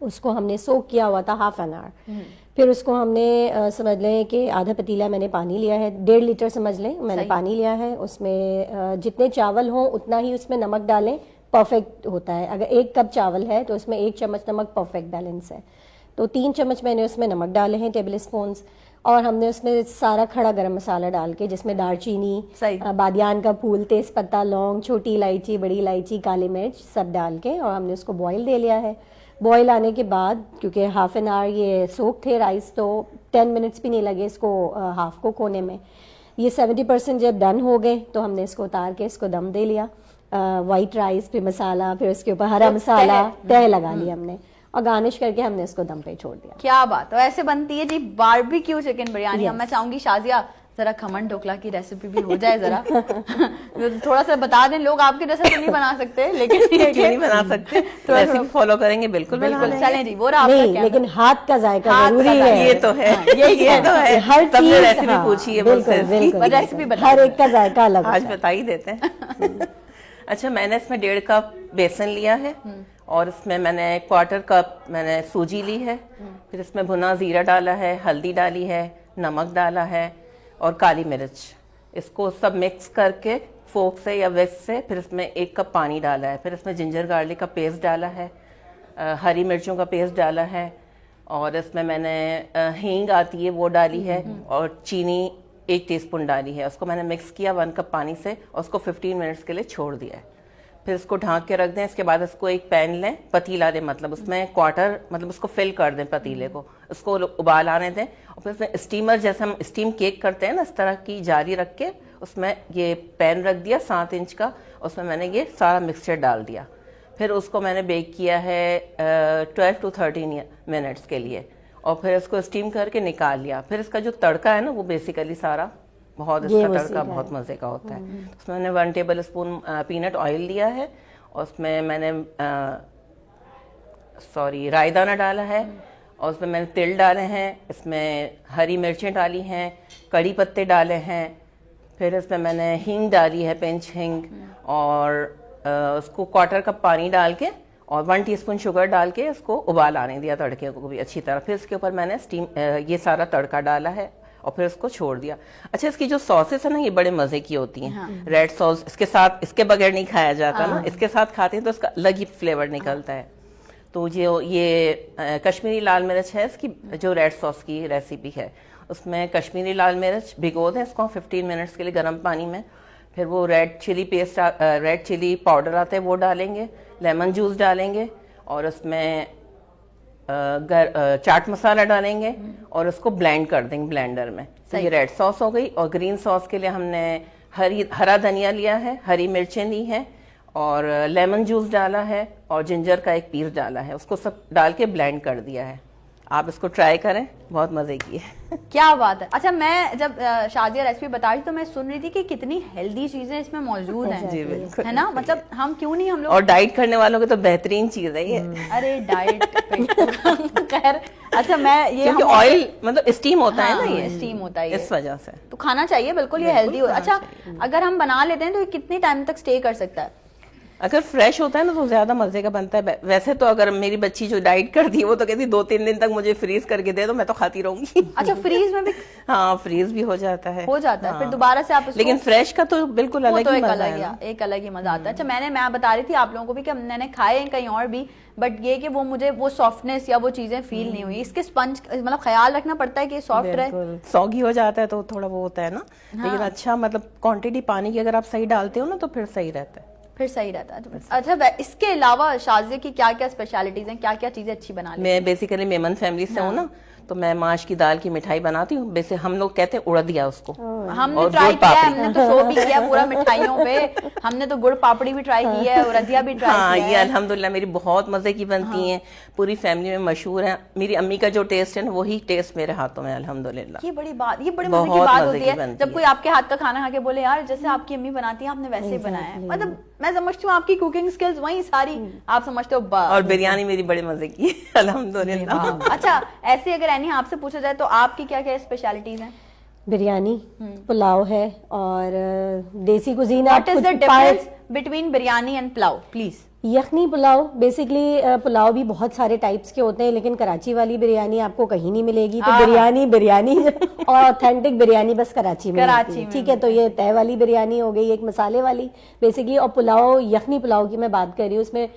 اس کو ہم نے سوک کیا ہوا تھا ہاف این آور. پھر اس کو ہم نے سمجھ لیں کہ آدھا پتیلا میں نے پانی لیا ہے، 1.5 لیٹر سمجھ لیں میں نے پانی لیا ہے. اس میں جتنے چاول ہوں اتنا ہی اس میں نمک ڈالیں، پرفیکٹ ہوتا ہے. اگر 1 کپ چاول ہے تو اس میں 1 چمچ نمک پرفیکٹ بیلنس ہے. تو 3 چمچ میں نے اس میں نمک ڈالے ہیں ٹیبل اسپونس. اور ہم نے اس میں سارا کھڑا گرم مسالہ ڈال کے، جس میں دار چینی، بادیان کا پھول، تیز پتہ، لونگ، چھوٹی الائچی، بڑی الائچی، کالی مرچ سب ڈال کے، اور ہم نے اس کو بوائل دے لیا ہے. بوائل آنے کے بعد کیونکہ ہاف این آور یہ سوک تھے رائس، تو 10 منٹس بھی نہیں لگے اس کو ہاف کوک ہونے میں. یہ 70% جب ڈن ہو گئے تو ہم نے اس کو اتار کے اس کو دم دے لیا. وائٹ رائس، پھر مسالہ، پھر اس کے اوپر ہرا مسالہ تہ لگا لیا ہم نے، اور گارنش کر کے ہم نے اس کو دم پہ چھوڑ دیا. کیا بات ہے. ایسے بنتی ہے جی باربیکیو چکن بریانی. اب میں چاہوں گی شازیہ ذرا کھمن ڈھوکلا کی ریسیپی بھی ہو جائے ذرا. تھوڑا سا بتا دیں. لوگ آپ کے جیسا تو نہیں بنا سکتے لیکن نہیں بنا سکتے، ریسیپی فالو کریں گے بالکل. چلیں جی وہ رہا آپ کا نہیں، لیکن ہاتھ کا ذائقہ ضروری ہے. یہ تو ہے، یہ تو ہے. ہر سب نے چیز ریسیپی پوچھی ہے مجھ سے، ریسیپی بتا. ہر ایک کا ذائقہ الگ آج بتا ہی دیتے ہیں. اچھا، میں نے اس میں 1.5 کپ بیسن لیا ہے، اور اس میں نے 1/4 کپ میں نے سوجی لی ہے. پھر اس میں بھنا زیرہ ڈالا ہے، ہلدی ڈالی ہے، نمک ڈالا ہے، اور کالی مرچ. اس کو سب مکس کر کے فورک سے یا وسک سے، پھر اس میں 1 کپ پانی ڈالا ہے. پھر اس میں جنجر گارلک کا پیسٹ ڈالا ہے، ہری مرچوں کا پیسٹ ڈالا ہے، اور اس میں نے ہینگ آتی ہے وہ ڈالی ہے، اور چینی 1 ٹی اسپون ڈالی ہے. اس کو میں نے مکس کیا 1 کپ پانی سے، اور اس کو 15 منٹس کے لیے چھوڑ دیا ہے. پھر اس کو ڈھانک کے رکھ دیں. اس کے بعد اس کو ایک پین لیں، پتیلا لیں، مطلب اس میں مطلب اس کو فل کر دیں پتیلے کو، اس کو ابال آنے دیں. اور پھر اس میں اسٹیمر جیسے ہم اسٹیم کیک کرتے ہیں نا، اس طرح کی جاری رکھ کے اس میں یہ پین رکھ دیا 7 انچ کا. اس میں نے یہ سارا مکسچر ڈال دیا. پھر اس کو میں نے بیک کیا ہے 12 to 13 منٹس کے لیے، اور پھر اس کو اسٹیم کر کے نکال لیا. پھر اس کا جو تڑکا ہے نا، وہ بیسیکلی سارا بہت اس کا تڑکا بہت مزے کا ہوتا ہے. اس میں نے 1 ٹیبل اسپون پینٹ آئل لیا ہے، اور اس میں نے رائی دانہ ڈالا ہے، اور اس میں نے تل ڈالے ہیں. اس میں ہری مرچیں ڈالی ہیں، کڑی پتے ڈالے ہیں. پھر اس میں نے ہینگ ڈالی ہے، پنچ ہینگ، اور اس کو 1/4 کپ پانی ڈال کے، اور 1 ٹی اسپون شوگر ڈال کے اس کو ابال آنے دیا تڑکے کو بھی اچھی طرح. پھر اس کے اوپر میں نے یہ سارا تڑکا ڈالا ہے، اور پھر اس کو چھوڑ دیا. اچھا، اس کی جو ساسز ہیں نا، یہ بڑے مزے کی ہوتی ہیں. ریڈ ساس اس کے ساتھ، اس کے بغیر نہیں کھایا جاتا نا، اس کے ساتھ کھاتے ہیں تو اس کا الگ ہی فلیور نکلتا ہے. تو یہ کشمیری لال مرچ ہے، اس کی جو ریڈ ساس کی ریسیپی ہے، اس میں کشمیری لال مرچ بھگو دیں اس کو 15 منٹس کے لیے گرم پانی میں. پھر وہ ریڈ چلی پاؤڈر آتا ہے وہ ڈالیں گے، لیمن جوس ڈالیں گے، اور اس میں چاٹ مسالہ ڈالیں گے، اور اس کو بلینڈ کر دیں گے بلینڈر میں. تو یہ ریڈ ساس ہو گئی. اور گرین ساس کے لیے ہم نے ہرا دھنیا لیا ہے، ہری مرچیں لی ہیں، اور لیمن جوس ڈالا ہے، اور جنجر کا 1 پیس ڈالا ہے. اس کو سب ڈال کے بلینڈ کر دیا ہے. آپ اس کو ٹرائی کریں، بہت مزے کی ہے. کیا بات ہے. اچھا، میں جب شازیہ ریسیپی بتا رہی تو میں سن رہی تھی کہ کتنی ہیلدی چیزیں اس میں موجود ہیں. جی بالکل، ہے نا. مطلب ہم کیوں نہیں، ہم لوگ اور ڈائٹ کرنے والوں کی تو بہترین چیز ہے یہ. ارے ڈائٹ خیر. اچھا، میں یہ کیونکہ آئل مطلب اسٹیم ہوتا ہے نا، یہ اسٹیم ہوتا ہے اس وجہ سے تو کھانا چاہیے بالکل. یہ ہیلدی ہو. اچھا، اگر ہم بنا لیتے ہیں تو یہ کتنی ٹائم تک اسٹے کر سکتا ہے؟ اگر فریش ہوتا ہے نا تو زیادہ مزے کا بنتا ہے. ویسے تو اگر میری بچی جو ڈائٹ کرتی ہے وہ تو کہتی 2-3 دن تک مجھے فریز کر کے دے دو، میں تو کھاتی رہوں گی. اچھا، فریز میں بھی ہاں، فریز بھی ہو جاتا ہے، پھر دوبارہ سے آپ اس کو، لیکن فریش کا تو بالکل الگ ہی مزہ ہے، ایک الگ ہی مزہ آتا ہے. اچھا، میں بتا رہی تھی آپ لوگوں کو بھی کہ میں نے کھائے ہیں کہیں اور بھی، بٹ یہ کہ وہ مجھے وہ سافٹنیس یا وہ چیزیں فیل نہیں ہوئی. اس کے اسپنج مطلب خیال رکھنا پڑتا ہے کہ سافٹ رہے. سوگی ہو جاتا ہے تو تھوڑا وہ ہوتا ہے نا، لیکن اچھا مطلب کوانٹٹی پانی کی اگر آپ صحیح ڈالتے ہو نا تو پھر صحیح رہتا ہے. پھر صحیح رہتا ہے. اچھا اس کے علاوہ شازیہ کی کیا کیا اسپیشلٹیز ہیں, کیا کیا چیزیں اچھی بنا لی؟ میں بیسیکلی میمن فیملی سے ہوں نا, تو میں ماش کی دال کی مٹھائی بناتی ہوں. ویسے ہم لوگ کہتے ہیں اڑدیا اس کو, ہم نے ٹرائی کیا ہے, ہم نے تو شو بھی کیا پورا مٹھائیوں پہ, ہم نے تو گڑ پاپڑی بھی ٹرائی کی ہے, اڑدیا بھی ٹرائی ہاں کیا ہے. یہ الحمدللہ میری بہت مزے کی بنتی ہیں, پوری فیملی میں مشہور ہیں. میری امی کا جو ٹیسٹ ہے نا وہی ٹیسٹ میرے ہاتھوں میں الحمدللہ. یہ بڑی بات, یہ بڑے مزے کی بات ہوتی ہے جب کوئی آپ کے ہاتھ کا کھانا کھا کے بولے یار جیسے آپ کی امی بناتی ہیں آپ نے ویسے ہی بنایا ہے. مطلب میں سمجھتی ہوں آپ کی کوکنگ سکلز وہیں ساری آپ سمجھتے ہو. اور بریانی میری بڑے مزے کی الحمدللہ. اچھا ایسے اگر اینی آپ سے پوچھا جائے تو آپ کی کیا کیا اسپیشلٹیز ہیں؟ بریانی, پلاؤ ہے, اور دیسی cuisine. What is the difference between biryani and pulao please? یخنی پلاؤ, بیسکلی پلاؤ بھی بہت سارے ٹائپس کے ہوتے ہیں, لیکن کراچی والی بریانی آپ کو کہیں نہیں ملے گی. تو بریانی اور آتھینٹک بریانی بس کراچی میں ملتی ہے. ٹھیک ہے, تو یہ تہ والی بریانی ہو گئی, ایک مسالے والی بیسکلی. اور پلاؤ, یخنی پلاؤ کی میں بات کر رہی ہوں, اس میں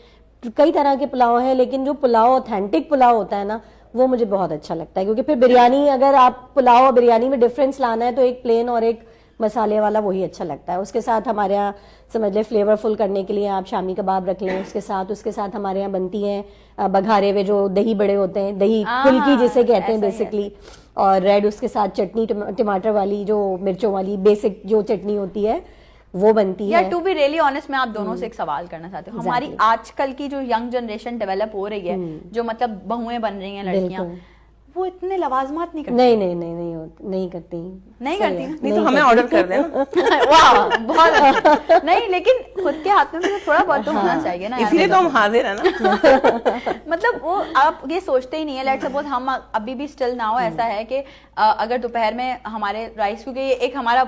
کئی طرح کے پلاؤ ہیں, لیکن جو پلاؤ آتھینٹک پلاؤ ہوتا ہے نا وہ مجھے بہت اچھا لگتا ہے. کیونکہ پھر بریانی, اگر آپ پلاؤ اور بریانی میں ڈفرینس لانا ہے تو ایک پلین اور ایک مسالے والا وہی اچھا لگتا ہے. اس کے ساتھ ہمارے یہاں سمجھ لیں فلیور فل کرنے کے لیے آپ شامی کباب رکھ لیں. اس کے ساتھ ہمارے یہاں بنتی ہیں بگھارے ہوئے جو دہی بڑے ہوتے ہیں, دہی پھلکی جسے کہتے ہیں بیسکلی, اور ریڈ اس کے ساتھ چٹنی ٹماٹر والی جو مرچوں والی بیسک جو چٹنی ہوتی ہے وہ بنتی ہے. ٹو بی ریئلی آنیسٹ میں آپ دونوں سے ایک سوال کرنا چاہتی ہوں. ہماری آج کل کی جو ینگ جنریشن ڈیولپ ہو رہی ہے, جو مطلب بہویں بن رہی ہیں لڑکیاں, وہ اتنے لوازمات نہیں کرتی. نہیں کرتی. نہیں تو ہمیں آرڈر کر دیں نا. واہ بہت نہیں, لیکن خود کے ہاتھ میں تھوڑا بہت تو ہونا چاہیے نا. اس لیے تو ہم حاضر ہیں نا. مطلب وہ آپ یہ سوچتے ہی نہیں ہے. لیٹ سپوز ہم ابھی بھی اسٹل نہ ہو ایسا ہے کہ اگر دوپہر میں ہمارے رائس, کیونکہ یہ ایک ہمارا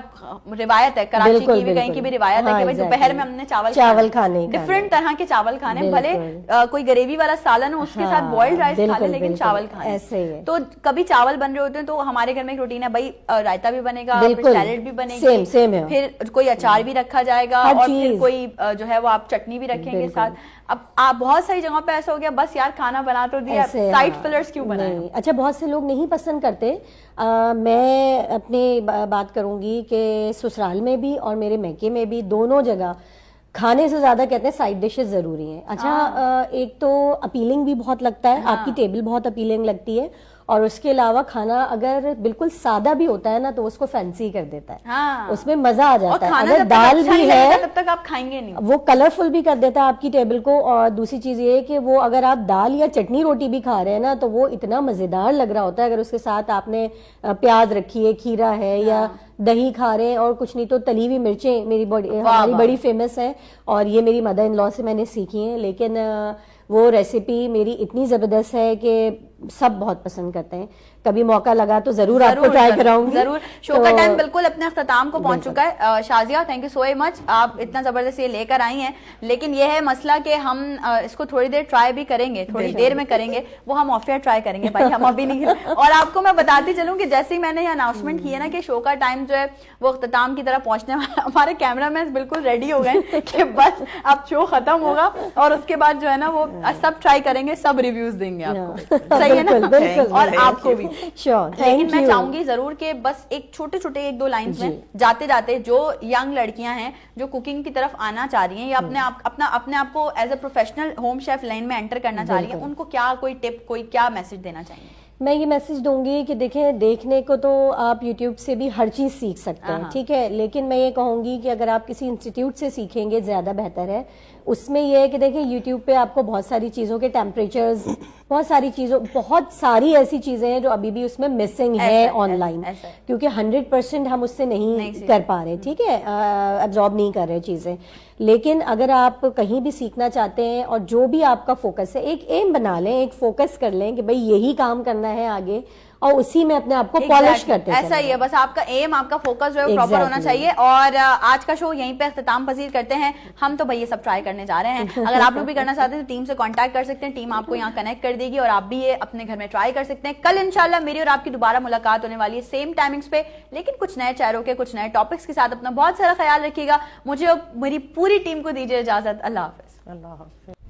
روایت ہے کراچی کی بھی کہیں کی بھی روایت ہے کہ بھائی دوپہر میں ہم نے چاول کھانے, ڈفرینٹ طرح کے چاول کھانے, بھلے کوئی گریوی والا سالن ہو اس کے ساتھ بوائلڈ رائس کھا لیں لیکن چاول کھانے. تو کبھی چاول بن رہے ہوتے ہیں تو ہمارے گھر میں ایک روٹین ہے بھائی رائتا بھی بنے گا, سیلڈ بھی بنے گی, پھر کوئی اچار بھی رکھا جائے گا, اور پھر کوئی جو ہے وہ آپ چٹنی بھی رکھیں گے ساتھ. اب آپ بہت ساری جگہوں پہ ایسا ہو گیا بس یار کھانا بنا تو دیا, سائڈ فلرز کیوں بنائیں. اچھا بہت سے لوگ نہیں پسند کرتے. میں اپنی بات کروں گی کہ سسرال میں بھی اور میرے میکے میں بھی دونوں جگہ کھانے سے زیادہ کہتے ہیں سائڈ ڈشز ضروری ہیں. اچھا ایک تو اپیلنگ بھی بہت لگتا ہے, آپ کی ٹیبل بہت اپیلنگ لگتی ہے, اور اس کے علاوہ کھانا اگر بالکل سادہ بھی ہوتا ہے نا تو اس کو فینسی کر دیتا ہے, اس میں مزہ آ جاتا ہے. اگر دال بھی ہے تب تک آپ کھائیں گے نہیں, وہ کلرفل بھی کر دیتا ہے آپ کی ٹیبل کو. اور دوسری چیز یہ ہے کہ وہ اگر آپ دال یا چٹنی روٹی بھی کھا رہے ہیں نا تو وہ اتنا مزیدار لگ رہا ہوتا ہے. اگر اس کے ساتھ آپ نے پیاز رکھی ہے, کھیرا ہے, یا دہی کھا رہے ہیں, اور کچھ نہیں تو تلی ہوئی مرچیں ہماری بڑی فیمس ہیں, اور یہ میری مدر ان لا سے میں نے سیکھی ہیں. لیکن وہ ریسیپی میری اتنی زبردست ہے کہ سب بہت پسند کرتے ہیں. کبھی موقع لگا تو ضرور آپ کو ٹرائی کراؤں گی. ضرور. شو کا ٹائم بالکل اپنے اختتام کو پہنچ چکا ہے. شازیہ تھینک یو سو مچ, آپ اتنا زبردست یہ لے کر آئی ہیں, لیکن یہ ہے مسئلہ کہ ہم اس کو تھوڑی دیر ٹرائی بھی کریں گے, تھوڑی دیر میں کریں گے, وہ ہم آف ایئر ٹرائی کریں گے بھائی, ہم ابھی نہیں. اور آپ کو میں بتاتی چلوں کہ جیسے ہی میں نے یہ اناؤنسمنٹ کی ہے نا کہ شو کا ٹائم جو ہے وہ اختتام کی طرف پہنچنے والا, ہمارے کیمرہ مین بالکل ریڈی ہو گئے کہ بس اب شو ختم ہوگا اور اس کے بعد جو ہے نا وہ سب ٹرائی کریں گے, سب ریویوز دیں گے آپ کو. صحیح ہے نا, اور آپ کو بھی. لیکن میں چاہوں گی ضرور کہ بس ایک چھوٹے چھوٹے ایک دو لائنز میں جاتے جاتے جو ینگ لڑکیاں ہیں جو کوکنگ کی طرف آنا چاہ رہی ہیں یا اپنے آپ کو as a professional home chef line میں انٹر کرنا چاہ رہی ہیں, ان کو کیا کوئی ٹپ, کوئی کیا میسج دینا چاہیے؟ میں یہ میسج دوں گی کہ دیکھیں, دیکھنے کو تو آپ یوٹیوب سے بھی ہر چیز سیکھ سکتے ہیں, ٹھیک ہے, لیکن میں یہ کہوں گی کہ اگر آپ کسی انسٹیٹیوٹ سے سیکھیں گے زیادہ بہتر ہے. اس میں یہ ہے کہ دیکھیں یوٹیوب پہ آپ کو بہت ساری چیزوں کے ٹیمپریچرز, بہت ساری ایسی چیزیں ہیں جو ابھی بھی اس میں مسنگ ہے آن لائن, کیونکہ 100% ہم اس سے نہیں کر پا رہے, ٹھیک ہے, ایبزارب نہیں کر رہے چیزیں. لیکن اگر آپ کہیں بھی سیکھنا چاہتے ہیں اور جو بھی آپ کا فوکس ہے, ایک ایم بنا لیں, ایک فوکس کر لیں کہ بھئی یہی کام کرنا ہے آگے, اور اسی میں اپنے آپ کو پالش کرتے ہیں. ایسا ہی ہے, بس آپ کا ایم, آپ کا فوکس جو ہے پراپر ہونا چاہیے. اور آج کا شو یہیں پہ اختتام پذیر کرتے ہیں. ہم تو بھئی یہ سب ٹرائی کرنے جا رہے ہیں. اگر آپ لوگ بھی کرنا چاہتے ہیں تو ٹیم سے کانٹیکٹ کر سکتے ہیں, ٹیم آپ کو یہاں کنیکٹ کر دے گی اور آپ بھی یہ اپنے گھر میں ٹرائی کر سکتے ہیں. کل انشاءاللہ میری اور آپ کی دوبارہ ملاقات ہونے والی ہے سیم ٹائمنگز پہ, لیکن کچھ نئے چہروں کے, کچھ نئے ٹاپکس کے ساتھ. اپنا بہت سارا خیال رکھیے گا. مجھے اور میری پوری ٹیم کو دیجیے اجازت. اللہ حافظ. اللہ حافظ.